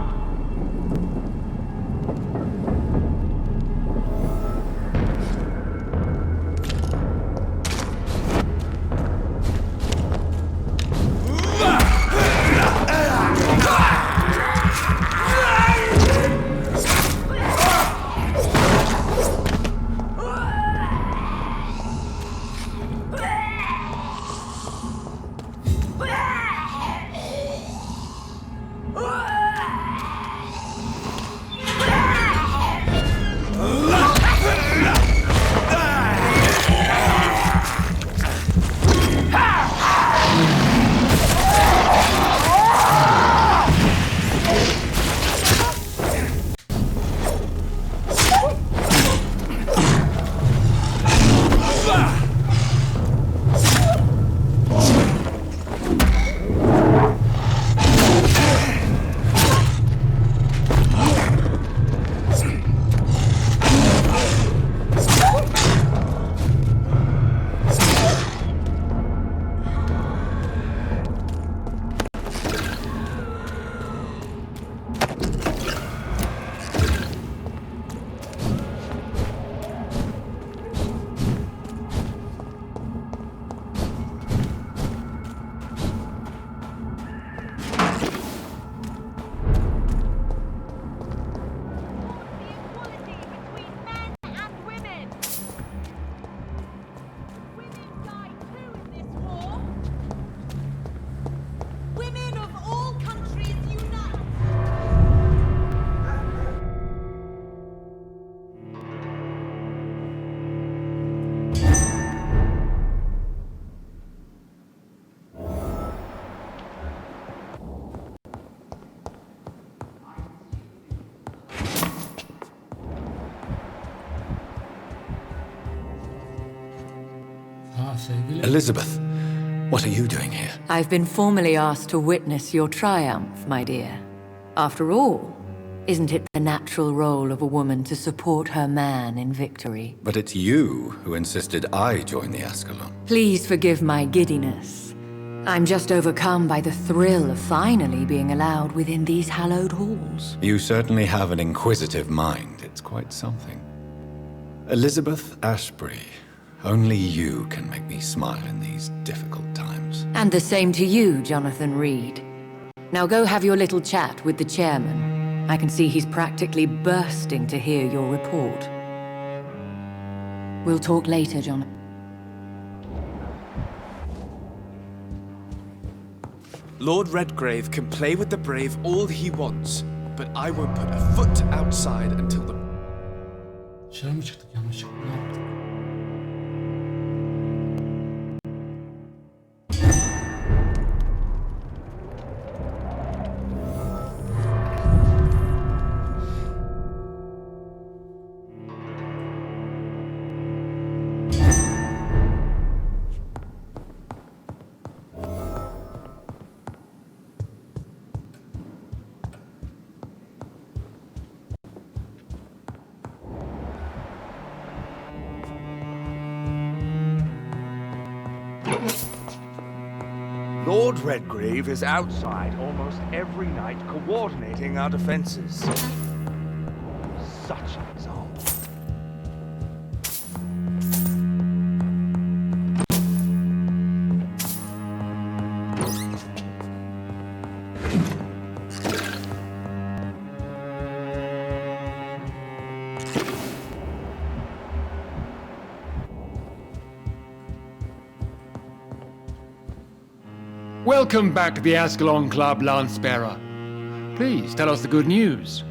sevgili. Elizabeth, what are you doing here? I've been formally asked to witness your triumph, my dear. After all, isn't it the natural role of a woman to support her man in victory? But it's you who insisted I join the Ascalon. Please forgive my giddiness. I'm just overcome by the thrill of finally being allowed within these hallowed halls. You certainly have an inquisitive mind. It's quite something. Elizabeth Ashbury, only you can make me smile in these difficult times. And the same to you, Jonathan Reed. Now go have your little chat with the chairman. I can see he's practically bursting to hear your report. We'll talk later, Jonathan. Lord Redgrave can play with the brave all he wants, but I won't put a foot outside until the... Dışarı mı çıktık yanlışlıkla? Ne yaptık? Lord Redgrave is outside almost every night coordinating our defenses. Such a result. Welcome back to the Ascalon Club, Lancebearer. Please tell us the good news.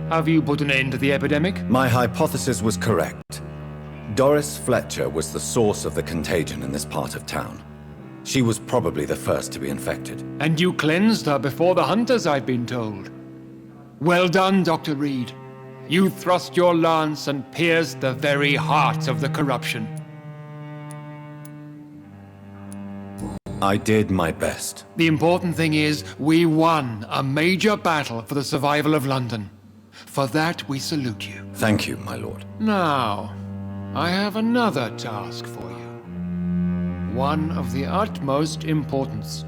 Have you put an end to the epidemic? My hypothesis was correct. Doris Fletcher was the source of the contagion in this part of town. She was probably the first to be infected. And you cleansed her before the hunters, I've been told. Well done, Dr. Reed. You thrust your lance and pierced the very heart of the corruption. I did my best. The important thing is, we won a major battle for the survival of London. For that, we salute you. Thank you, my lord. Now, I have another task for you. One of the utmost importance.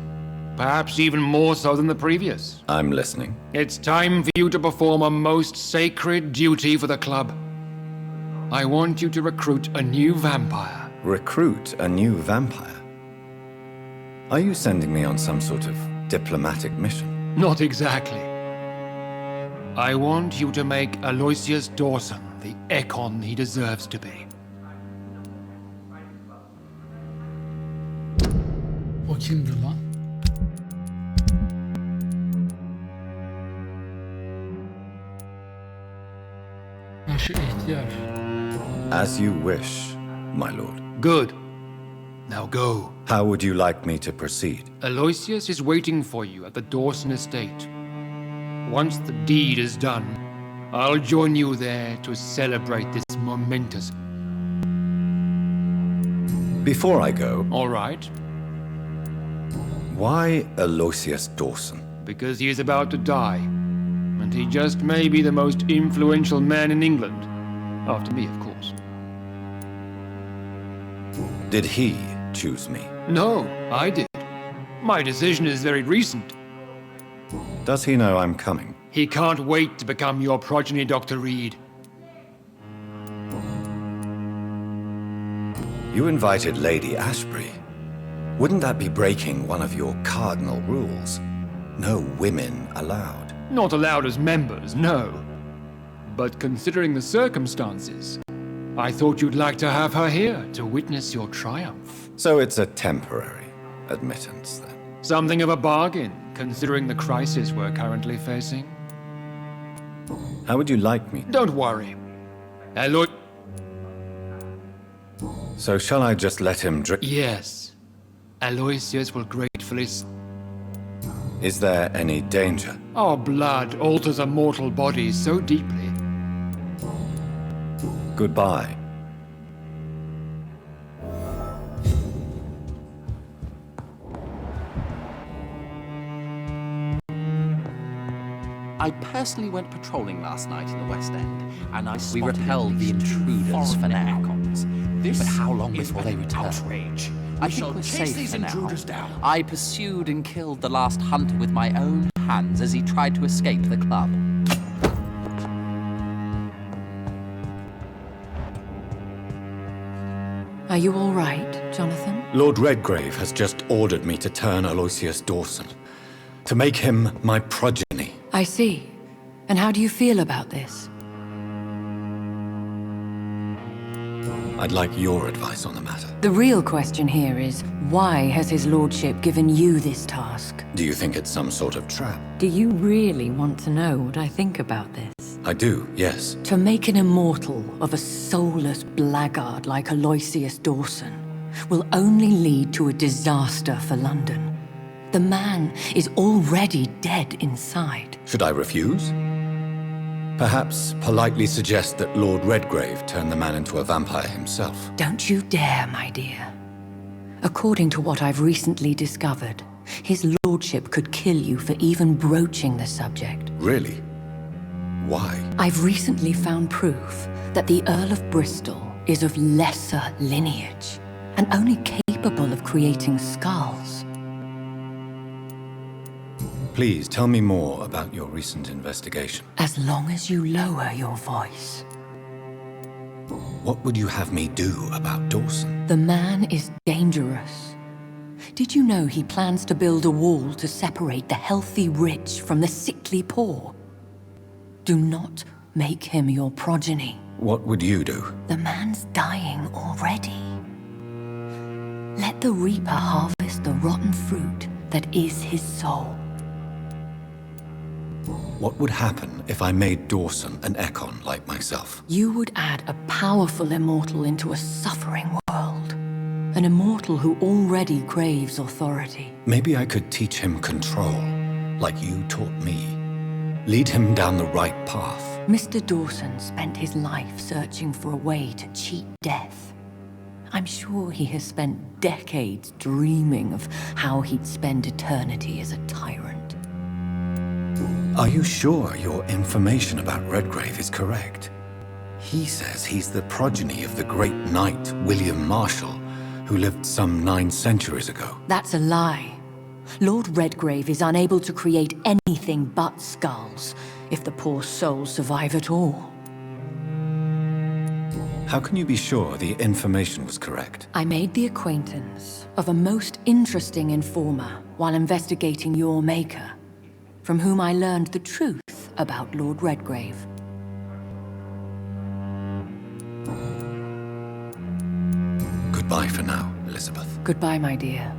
Perhaps even more so than the previous. I'm listening. It's time for you to perform a most sacred duty for the club. I want you to recruit a new vampire. Recruit a new vampire? Are you sending me on some sort of diplomatic mission? Not exactly. I want you to make Aloysius Dawson the Ekon he deserves to be. O kimdi lan? Ha şu ihtiyar. As you wish, my lord. Good. Now go. How would you like me to proceed? Aloysius is waiting for you at the Dawson estate. Once the deed is done, I'll join you there to celebrate this momentous... Before I go... All right. Why Aloysius Dawson? Because he is about to die. And he just may be the most influential man in England. After me, of course. Did he choose me? No, I did. My decision is very recent. Does he know I'm coming? He can't wait to become your progeny, Dr. Reed. You invited Lady Ashbury. Wouldn't that be breaking one of your cardinal rules? No women allowed. Not allowed as members, no. But considering the circumstances, I thought you'd like to have her here to witness your triumph. So it's a temporary admittance, then? Something of a bargain, considering the crisis we're currently facing. How would you like me? Don't worry. Aloy... So shall I just let him drink? Yes. Aloysius will gratefully... Is there any danger? Our blood alters a mortal body so deeply. Goodbye. I personally went patrolling last night in the West End, and we repelled the intruders for now. But how long before they return? Outrage. I think we're safe for now. I pursued and killed the last hunter with my own hands as he tried to escape the club. Are you all right, Jonathan? Lord Redgrave has just ordered me to turn Aloysius Dawson, to make him my progeny. I see. And how do you feel about this? I'd like your advice on the matter. The real question here is, why has his lordship given you this task? Do you think it's some sort of trap? Do you really want to know what I think about this? I do, yes. To make an immortal of a soulless blackguard like Aloysius Dawson will only lead to a disaster for London. The man is already dead inside. Should I refuse? Perhaps politely suggest that Lord Redgrave turn the man into a vampire himself. Don't you dare, my dear. According to what I've recently discovered, his lordship could kill you for even broaching the subject. Really? Why? I've recently found proof that the Earl of Bristol is of lesser lineage and only capable of creating skulls. Please tell me more about your recent investigation. As long as you lower your voice. What would you have me do about Dawson? The man is dangerous. Did you know he plans to build a wall to separate the healthy rich from the sickly poor? Do not make him your progeny. What would you do? The man's dying already. Let the reaper harvest the rotten fruit that is his soul. What would happen if I made Dawson an Ekon like myself? You would add a powerful immortal into a suffering world. An immortal who already craves authority. Maybe I could teach him control, like you taught me. Lead him down the right path. Mr. Dawson spent his life searching for a way to cheat death. I'm sure he has spent decades dreaming of how he'd spend eternity as a tyrant. Are you sure your information about Redgrave is correct? He says he's the progeny of the great knight William Marshall, who lived some 9 centuries ago. That's a lie. Lord Redgrave is unable to create anything but skulls, if the poor souls survive at all. How can you be sure the information was correct? I made the acquaintance of a most interesting informer while investigating your maker, from whom I learned the truth about Lord Redgrave. Goodbye for now, Elizabeth. Goodbye, my dear.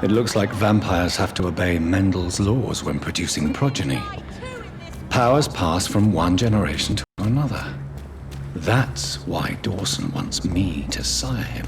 It looks like vampires have to obey Mendel's laws when producing progeny. Powers pass from one generation to another. That's why Dawson wants me to sire him.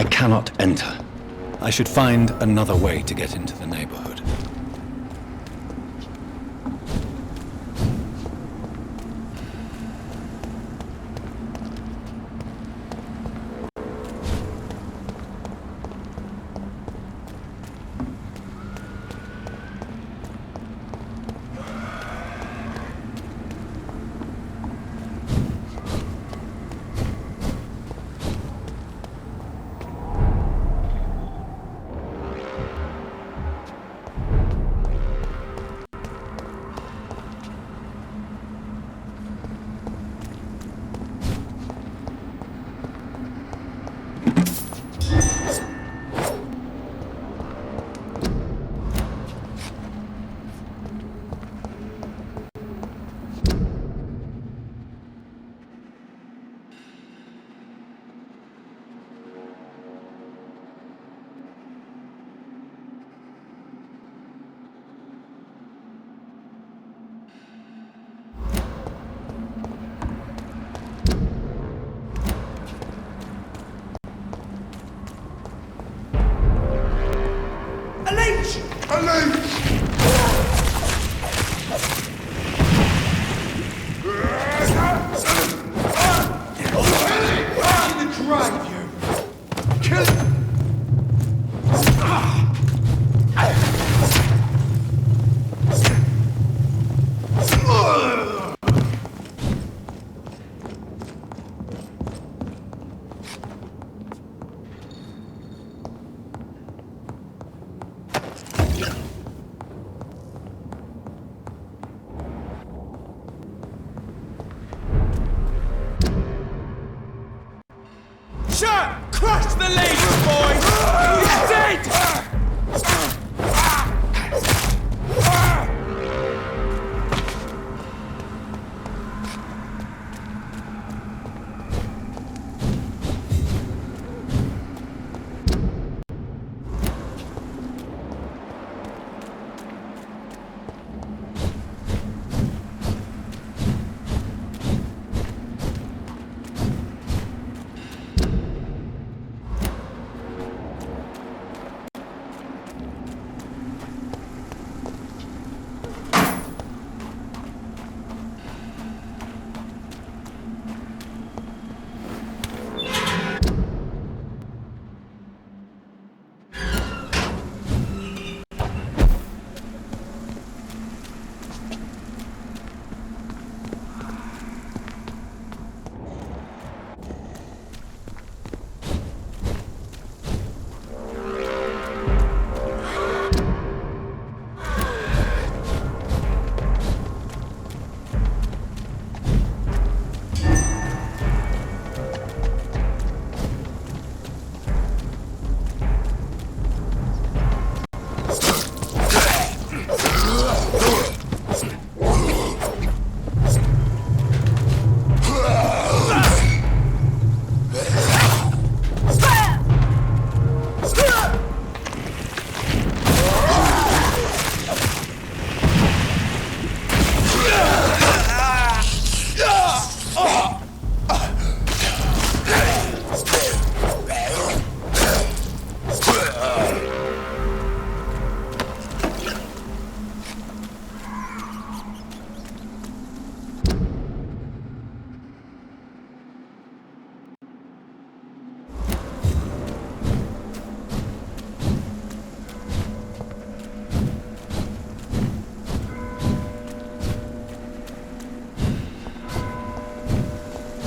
cannot enter. I should find another way to get into the neighborhood. Crush the laser, boys! He's dead!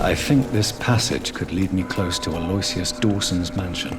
I think this passage could lead me close to Aloysius Dawson's mansion.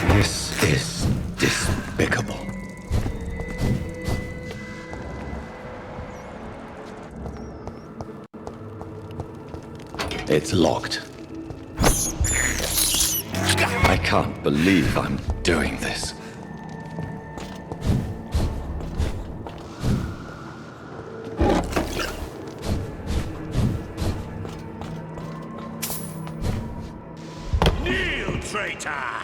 This is despicable. It's locked. I can't believe I'm doing this. Kneel, traitor!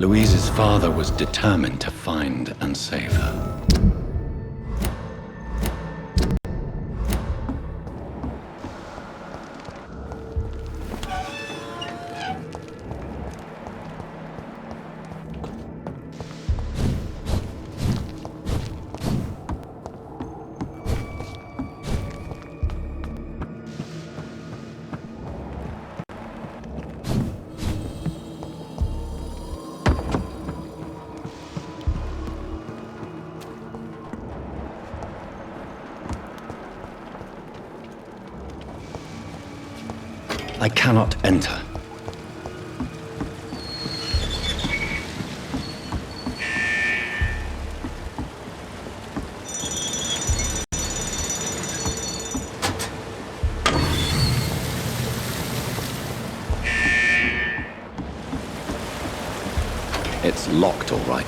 Louise's father was determined to find and save her. I cannot enter. It's locked, all right.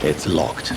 It's locked.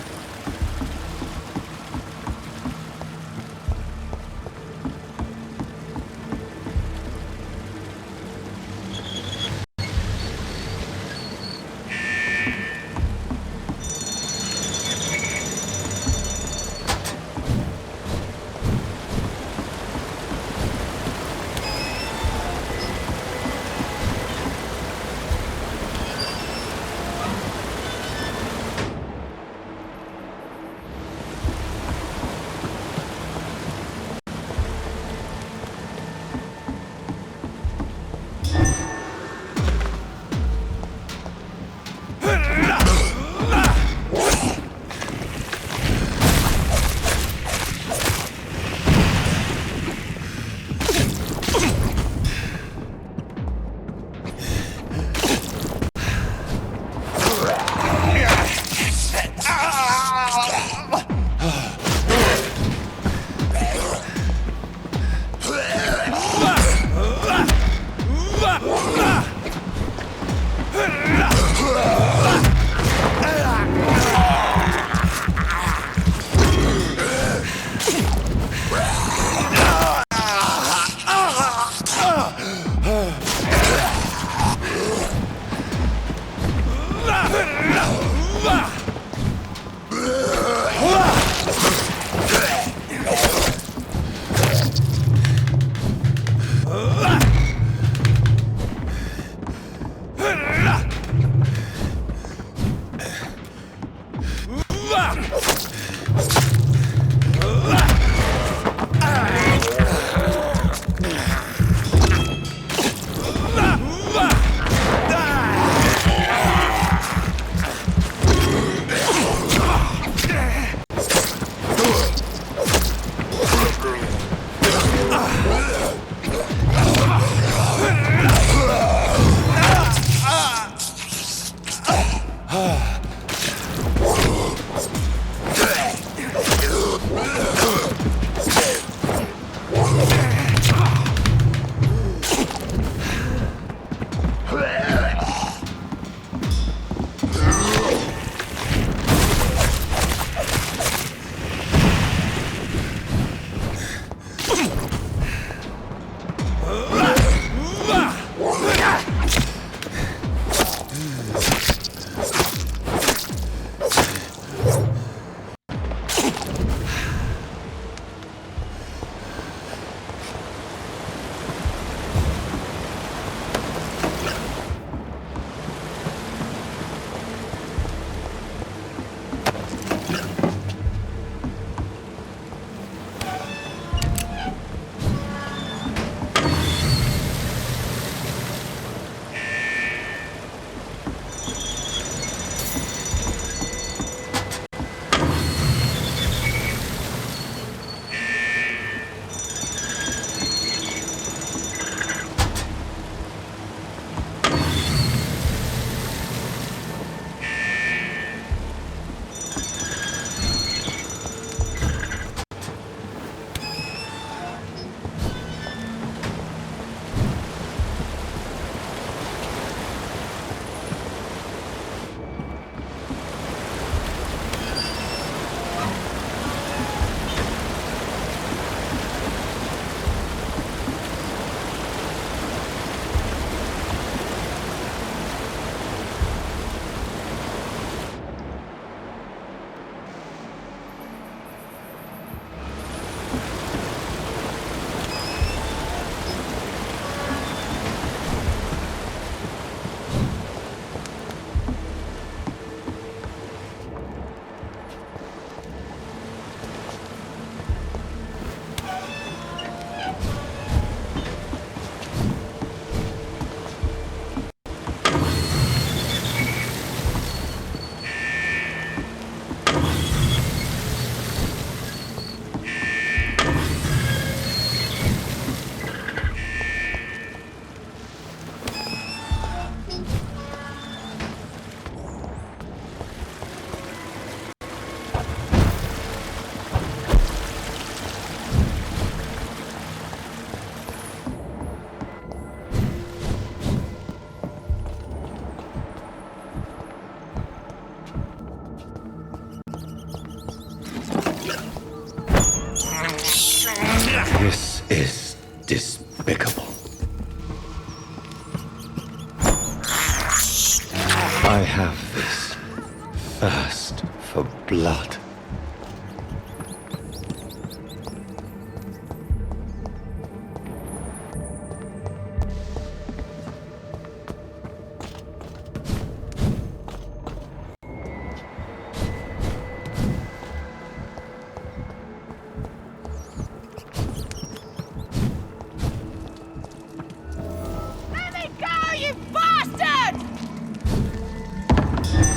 thirst for blood.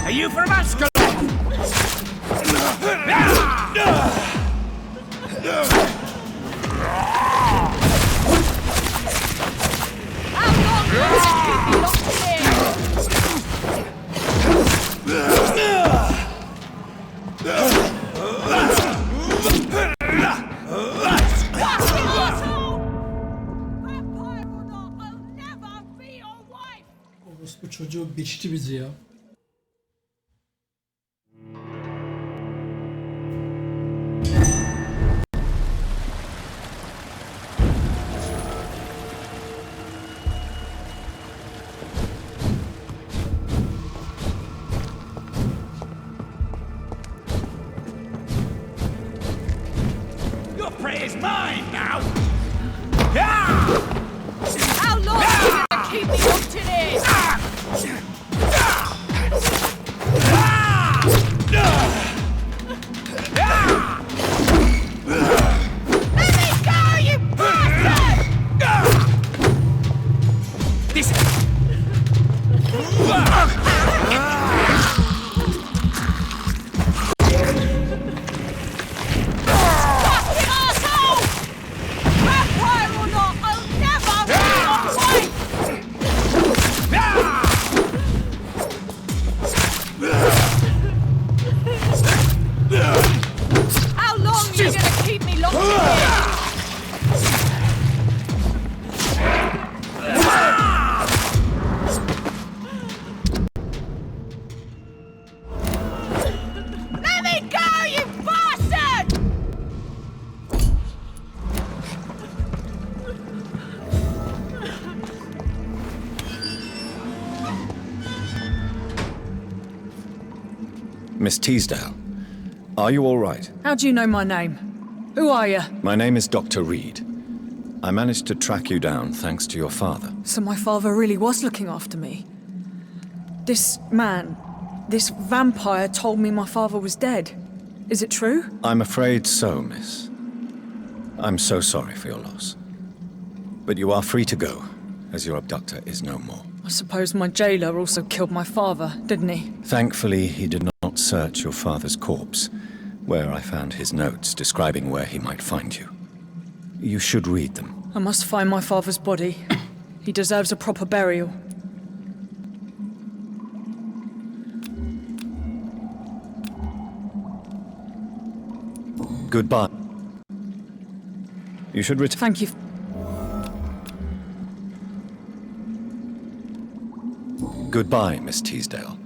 Are you from Ascalon? Bu çocuğu biçti bizi ya. Your prey is mine now. How long are you gonna keep me up to this? Let me go, you bastard! This. Bastard arsehole! Vampire or not, I'll never be your wife! How long are you gonna keep me locked in here? Let me go, you bastard! Miss Teasdale, are you all right? How do you know my name? Who are you? My name is Dr. Reed. I managed to track you down thanks to your father. So my father really was looking after me. This man, this vampire told me my father was dead. Is it true? I'm afraid so, miss. I'm so sorry for your loss. But you are free to go, as your abductor is no more. I suppose my jailer also killed my father, didn't he? Thankfully, he did not search your father's corpse, where I found his notes describing where he might find you. You should read them. I must find my father's body. He deserves a proper burial. Goodbye. You should return. Thank you. Goodbye, Miss Teasdale.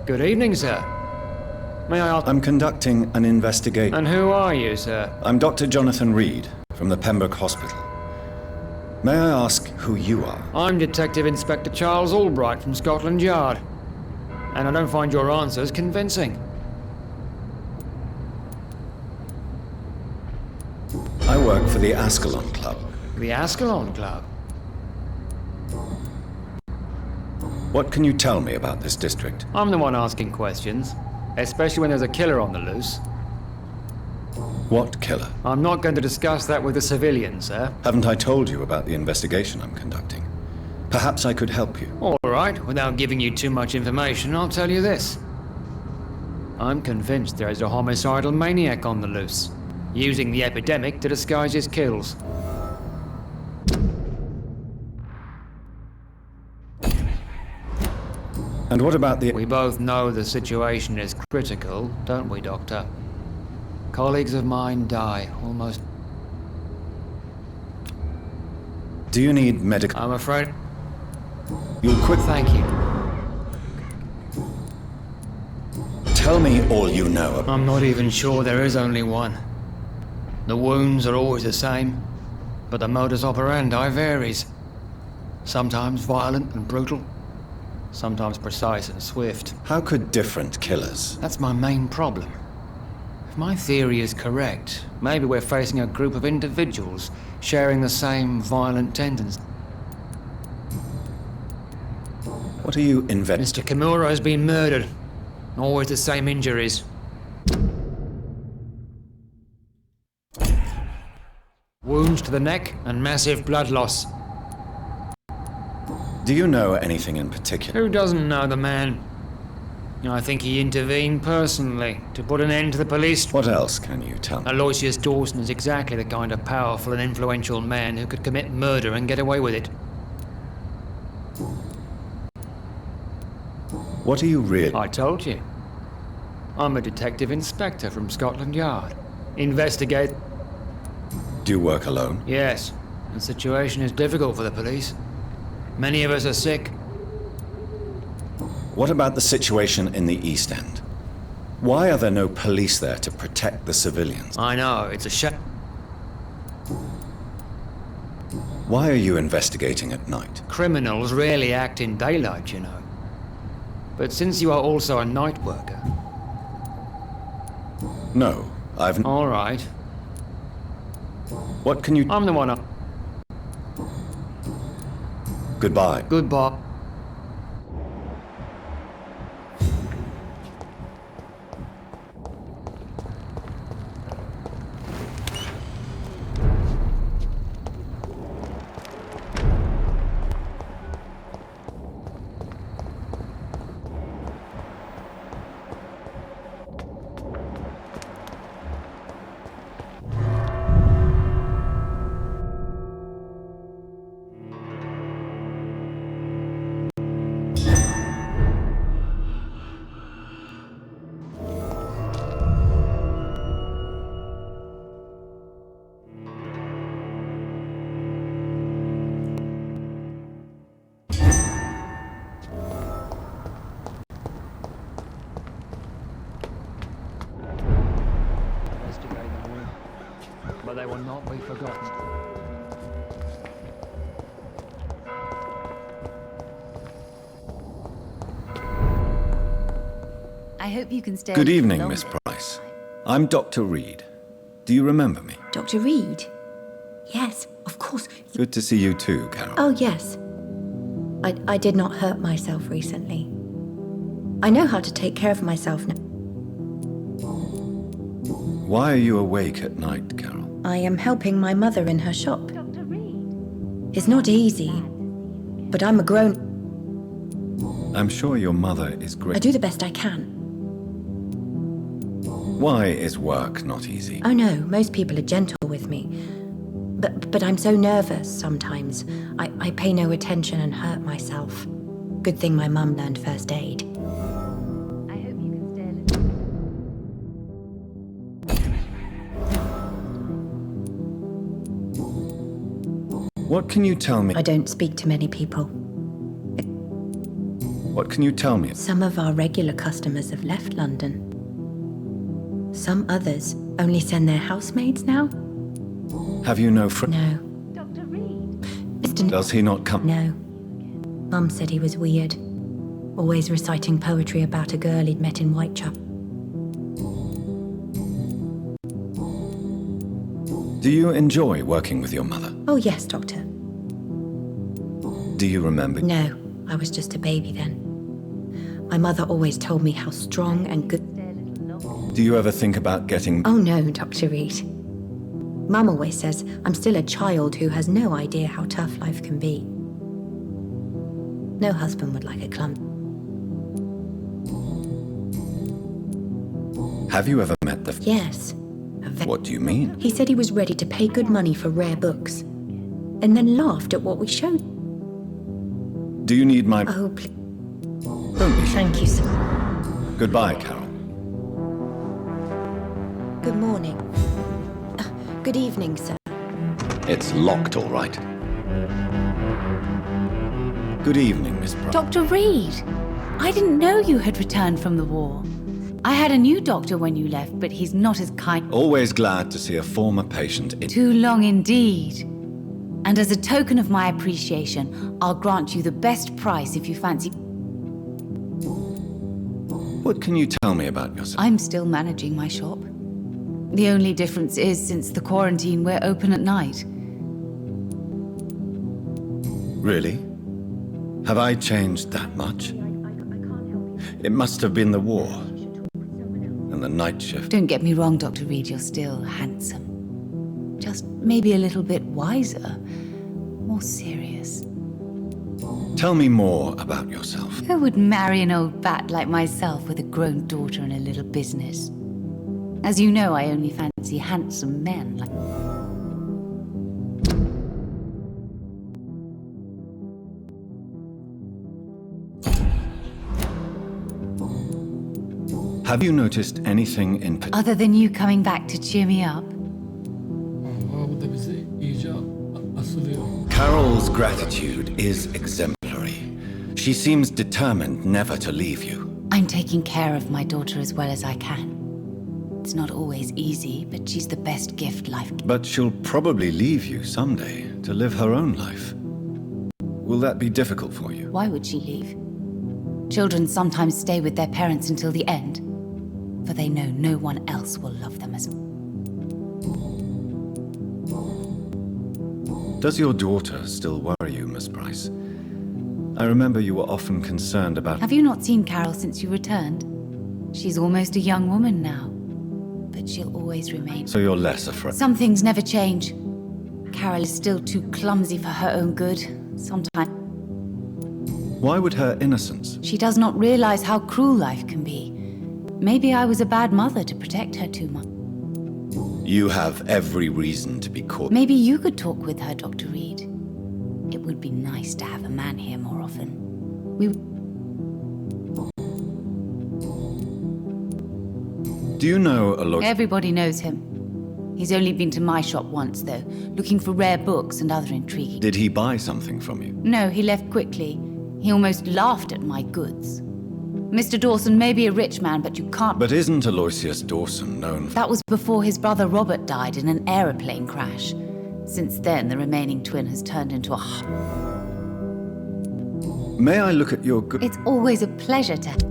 Good evening, sir. May I ask... I'm conducting an investigation. And who are you, sir? I'm Dr. Jonathan Reed, from the Pembroke Hospital. May I ask who who you are. I'm Detective Inspector Charles Albright from Scotland Yard. And I don't find your answers convincing. I work for the Ascalon Club. The Ascalon Club? What can you tell me about this district? I'm the one asking questions, especially when there's a killer on the loose. What killer? I'm not going to discuss that with the civilians, sir. Haven't I told you about the investigation I'm conducting? Perhaps I could help you. All right, without giving you too much information, I'll tell you this. I'm convinced there is a homicidal maniac on the loose, using the epidemic to disguise his kills. And what about the... We both know the situation is critical, don't we, Doctor? Colleagues of mine die almost... Do you need medical... I'm afraid... You'll quit... Thank you. Tell me all you know. I'm not even sure there is only one. The wounds are always the same, but the modus operandi varies. Sometimes violent and brutal, sometimes precise and swift. How could different killers... That's my main problem. If my theory is correct, maybe we're facing a group of individuals sharing the same violent tendencies. What are you Mr. Kimura has been murdered. Always the same injuries. Wounds to the neck and massive blood loss. Do you know anything in particular? Who doesn't know the man? I think he intervened personally to put an end to the police. What else can you tell me? Aloysius Dawson is exactly the kind of powerful and influential man who could commit murder and get away with it. What are you really... I told you. I'm a detective inspector from Scotland Yard. Investigate... Do you work alone? Yes. The situation is difficult for the police. Many of us are sick. What about the situation in the East End? Why are there no police there to protect the civilians? I know, it's a shame. Why are you investigating at night? Criminals rarely act in daylight, you know. But since you are also a night worker... No, I've... All right. What can you... I'm the one up. Goodbye. Goodbye. But they will not be forgotten. I hope you can stay. Good evening, Miss Price. I'm Dr. Reed. Do you remember me? Dr. Reed? Yes, of course. Good to see you too, Carol. Oh, yes. I did not hurt myself recently. I know how to take care of myself now. Why are you awake at night, Carol? I am helping my mother in her shop. Dr. Reed? It's not easy, but I'm a grown... I'm sure your mother is great. I do the best I can. Why is work not easy? Oh no, most people are gentle with me. But I'm so nervous sometimes. I pay no attention and hurt myself. Good thing my mum learned first aid. I hope you can stay a little... What can you tell me? I don't speak to many people. What can you tell me? Some of our regular customers have left London. Some others only send their housemaids now. Have you no friends? No. Dr. Reed? Mr. often... Does he not come? No. Mum said he was weird. Always reciting poetry about a girl he'd met in Whitechapel. Do you enjoy working with your mother? Oh, yes, Doctor. Do you remember? No, I was just a baby then. My mother always told me how strong and good... Do you ever think about getting... Oh, no, Dr. Reed. Mum always says I'm still a child who has no idea how tough life can be. No husband would like a clump. Have you ever met the... Yes. What do you mean? He said he was ready to pay good money for rare books, and then laughed at what we showed. Do you need my... Oh, please. Don't be... Thank you, sir. Goodbye, Carol. Good morning. Good evening, sir. It's locked, all right. Good evening, Miss Price. Dr. Reed, I didn't know you had returned from the war. I had a new doctor when you left, but he's not as kind. Always glad to see a former patient in... Too long indeed. And as a token of my appreciation, I'll grant you the best price if you fancy... What can you tell me about yourself? I'm still managing my shop. The only difference is, since the quarantine, we're open at night. Really? Have I changed that much? It must have been the war. And the night shift. Don't get me wrong, Dr. Reed, you're still handsome. Just maybe a little bit wiser, more serious. Tell me more about yourself. Who would marry an old bat like myself with a grown daughter and a little business? As you know, I only fancy handsome men like... Have you noticed anything in... Other than you coming back to cheer me up? Bu da bizi iyice asılıyor. Carol's gratitude is exemplary. She seems determined never to leave you. I'm taking care of my daughter as well as I can. It's not always easy, but she's the best gift life can. But she'll probably leave you someday to live her own life. Will that be difficult for you? Why would she leave? Children sometimes stay with their parents until the end, for they know no one else will love them as... Does your daughter still worry you, Miss Price? I remember you were often concerned about... Have you not seen Carol since you returned? She's almost a young woman now, but she'll always remain... So you're less afraid? Some things never change. Carol is still too clumsy for her own good, sometimes. Why would her innocence... She does not realize how cruel life can be. Maybe I was a bad mother to protect her too much. You have every reason to be caught. Maybe you could talk with her, Dr. Reed. It would be nice to have a man here more often. Do you know a lot... Everybody knows him. He's only been to my shop once, though, looking for rare books and other intriguing... Did he buy something from you? No, he left quickly. He almost laughed at my goods. Mr. Dawson may be a rich man, but you can't... But isn't Aloysius Dawson known for... That was before his brother Robert died in an aeroplane crash. Since then, the remaining twin has turned into a... May I look at your good... It's always a pleasure to...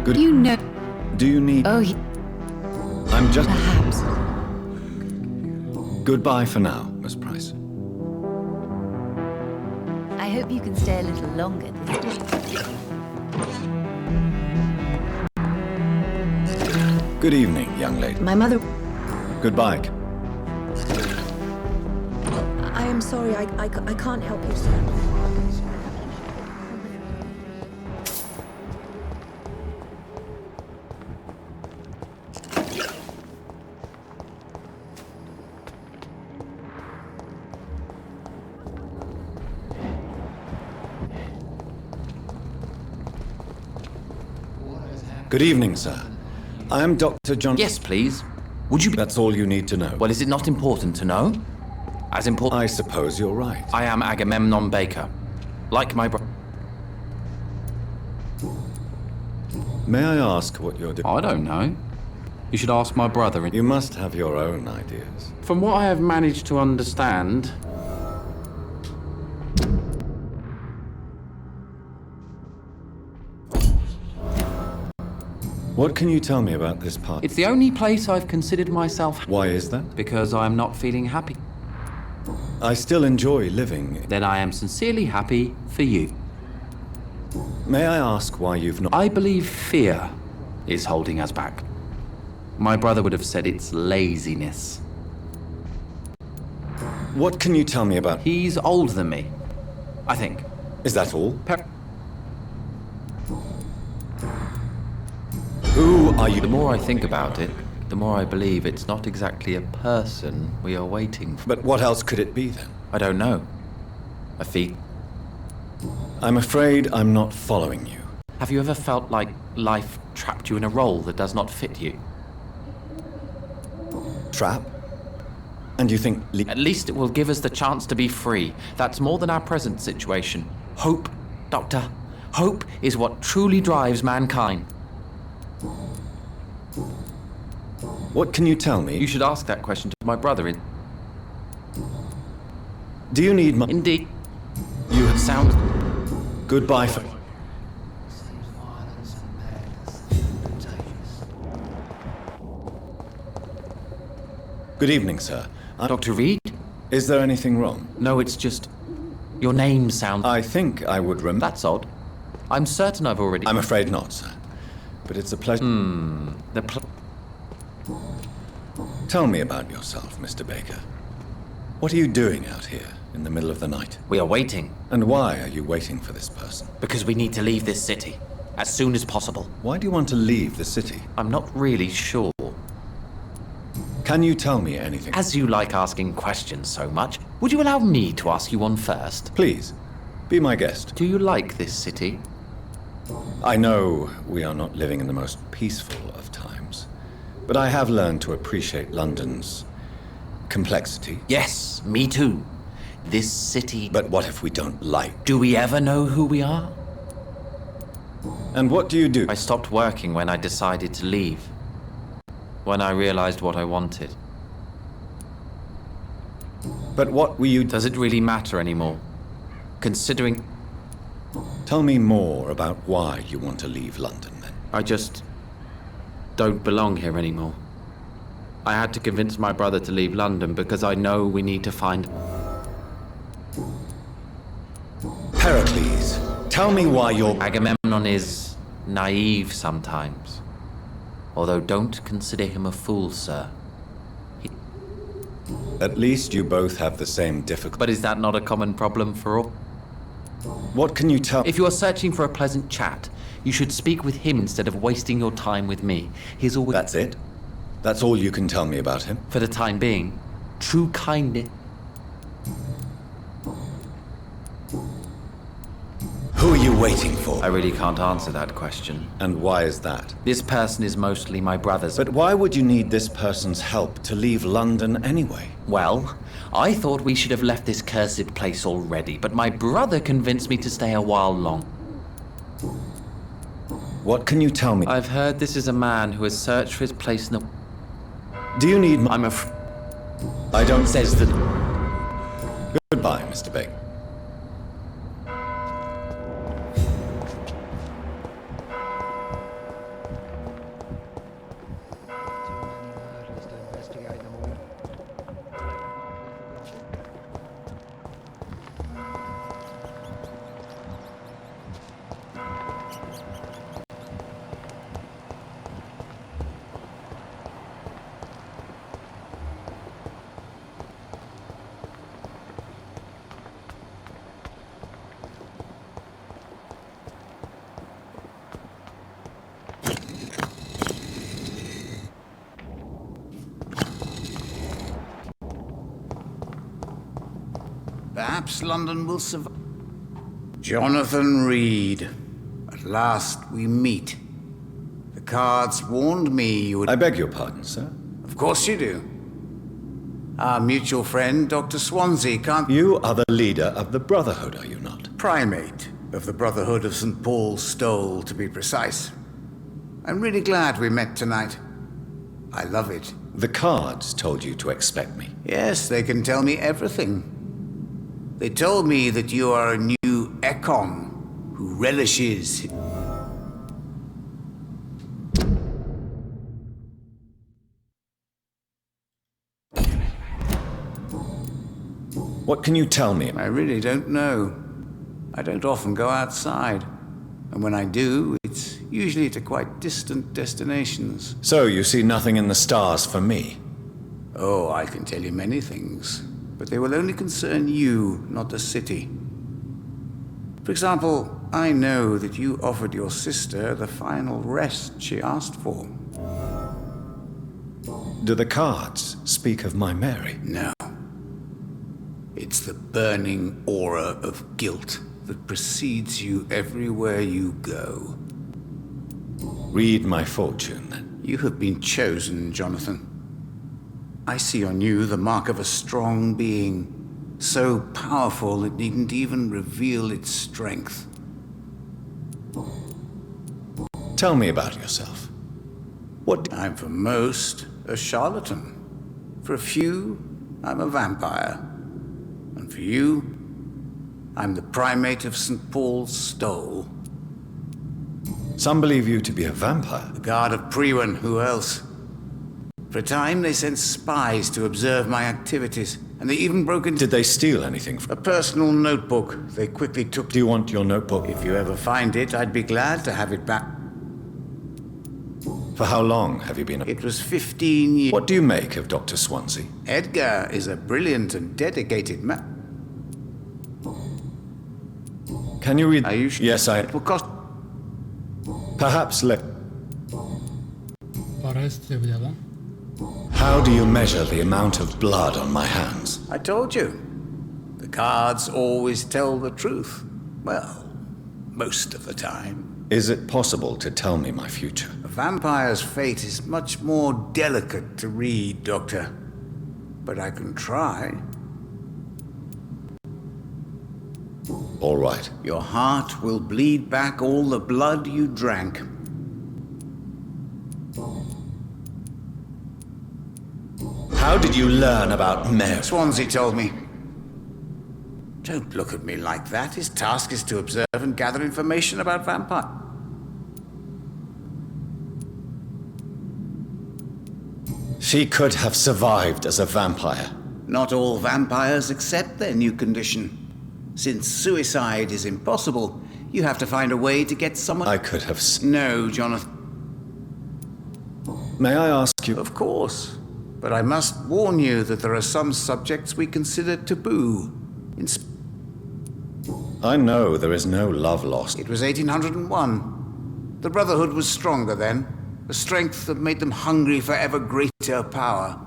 Good... You know... Do you need... Oh, I'm just... Perhaps. Goodbye for now, Miss Price. I hope you can stay a little longer this time. Good evening, young lady. My mother... Goodbye. I am sorry, I can't help you, sir. Good evening, sir. I am Dr. John... Yes, please. Would you be... That's all you need to know. Well, is it not important to know? As important... I suppose you're right. I am Agamemnon Baker. Like my brother... May I ask what you're doing? I don't know. You should ask my brother. You must have your own ideas. From what I have managed to understand... What can you tell me about this party? It's the only place I've considered myself... Why is that? Because I am not feeling happy. I still enjoy living. Then I am sincerely happy for you. May I ask why you've not... I believe fear is holding us back. My brother would have said it's laziness. What can you tell me about... He's older than me, I think. Is that all? Who are you? The more I think about it, the more I believe it's not exactly a person we are waiting for. But what else could it be then? I don't know. A feat. I'm afraid I'm not following you. Have you ever felt like life trapped you in a role that does not fit you? Trap? And you think... At least it will give us the chance to be free. That's more than our present situation. Hope, Doctor. Hope is what truly drives mankind. What can you tell me? You should ask that question to my brother. Do you need my... Indeed. You sound... Goodbye for... Good evening, sir. Dr. Reed? Is there anything wrong? No, it's just... Your name sounds... I think I would remember... That's odd. I'm certain I've already... I'm afraid not, sir. But it's a pleasure... Tell me about yourself, Mr. Baker. What are you doing out here in the middle of the night? We are waiting. And why are you waiting for this person? Because we need to leave this city. As soon as possible. Why do you want to leave the city? I'm not really sure. Can you tell me anything? As you like asking questions so much, would you allow me to ask you one first? Please, be my guest. Do you like this city? I know we are not living in the most peaceful of times, but I have learned to appreciate London's complexity. Yes, me too. This city... But what if we don't like? Do we ever know who we are? And what do you do? I stopped working when I decided to leave. When I realized what I wanted. But what were you... Does it really matter anymore? Considering... Tell me more about why you want to leave London, then. I just... don't belong here anymore. I had to convince my brother to leave London because I know we need to find... Pericles, tell me why you're... Agamemnon is naive sometimes. Although don't consider him a fool, sir. At least you both have the same difficulty. But is that not a common problem for all? What can you tell... If you are searching for a pleasant chat, you should speak with him instead of wasting your time with me. He's always... That's it? That's all you can tell me about him? For the time being, true kindness... Who are you waiting for? I really can't answer that question. And why is that? This person is mostly my brother's. But why would you need this person's help to leave London anyway? Well, I thought we should have left this cursed place already, but my brother convinced me to stay a while long. What can you tell me? I've heard this is a man who has searched for his place in the... Do you need my... I don't... Says that... Goodbye, Mr. Baker. Perhaps London will survive. Jonathan Reed. At last we meet. The cards warned me you would... I beg your pardon, sir? Of course you do. Our mutual friend, Dr. Swansea, can't... You are the leader of the Brotherhood, are you not? Primate of the Brotherhood of St. Paul's Stole, to be precise. I'm really glad we met tonight. I love it. The cards told you to expect me. Yes, they can tell me everything. They told me that you are a new Ekon who relishes... What can you tell me? I really don't know. I don't often go outside. And when I do, it's usually to quite distant destinations. So you see nothing in the stars for me? Oh, I can tell you many things. But they will only concern you, not the city. For example, I know that you offered your sister the final rest she asked for. Do the cards speak of my Mary? No. It's the burning aura of guilt that precedes you everywhere you go. Read my fortune, then. You have been chosen, Jonathan. I see on you the mark of a strong being, so powerful it needn't even reveal its strength. Tell me about yourself. What? I'm for most a charlatan. For a few, I'm a vampire. And for you, I'm the primate of St. Paul's Stole. Some believe you to be a vampire. The guard of Priwen, who else? For a time, they sent spies to observe my activities, and they even broke into... Did they steal anything from... A personal notebook. They quickly took... Do you want your notebook? If you ever find it, I'd be glad to have it back. For how long have you been... It was 15 years... What do you make of Dr. Swansea? Edgar is a brilliant and dedicated man. Can you read... Are you sure? Yes, I... It will cost... Perhaps let... Para istiyor bir de lan. How do you measure the amount of blood on my hands? I told you. The cards always tell the truth. Well, most of the time. Is it possible to tell me my future? A vampire's fate is much more delicate to read, Doctor. But I can try. All right. Your heart will bleed back all the blood you drank. How did you learn about Mary? Swansea told me. Don't look at me like that. His task is to observe and gather information about vampire. She could have survived as a vampire. Not all vampires accept their new condition. Since suicide is impossible, you have to find a way to get someone... I could have... No, Jonathan. May I ask you... Of course. But I must warn you that there are some subjects we consider taboo. I know there is no love lost. It was 1801. The Brotherhood was stronger then. A strength that made them hungry for ever greater power.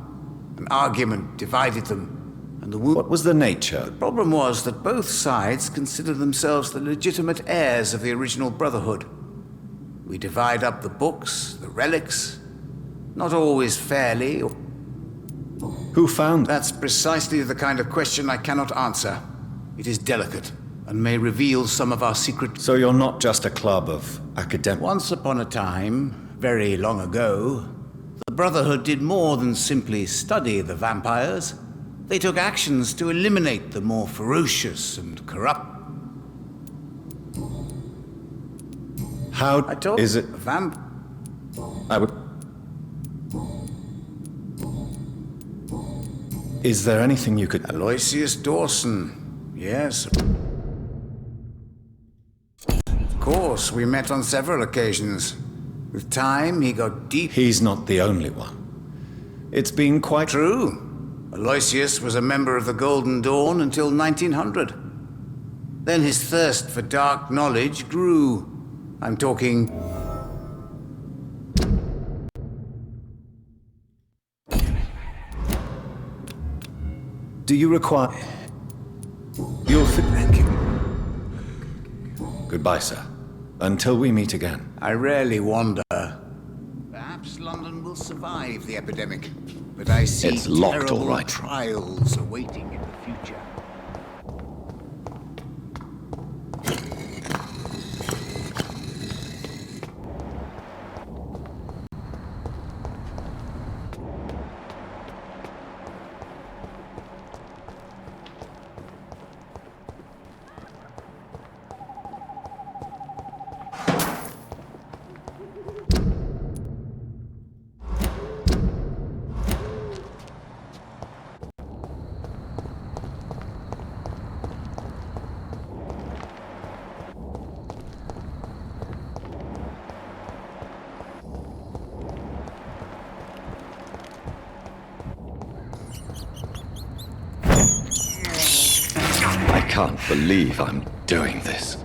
An argument divided them. And the What was the nature? The problem was that both sides considered themselves the legitimate heirs of the original Brotherhood. We divide up the books, the relics, not always fairly. Who found... That's precisely the kind of question I cannot answer. It is delicate, and may reveal some of our secret... So you're not just a club of academics? Once upon a time, very long ago, the Brotherhood did more than simply study the vampires. They took actions to eliminate the more ferocious and corrupt. How I told is it... I would... Is there anything you could... Aloysius Dawson, yes. Of course, we met on several occasions. With time, he got deep... He's not the only one. It's been quite... True. Aloysius was a member of the Golden Dawn until 1900. Then his thirst for dark knowledge grew. I'm talking... Do you require... You'll fit. Thank you. Goodbye, sir. Until we meet again. I rarely wander. Perhaps London will survive the epidemic, but I see It's locked, terrible all right. trials awaiting in the future. I can't believe I'm doing this.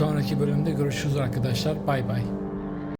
sonraki bölümde görüşürüz arkadaşlar. Bay bay.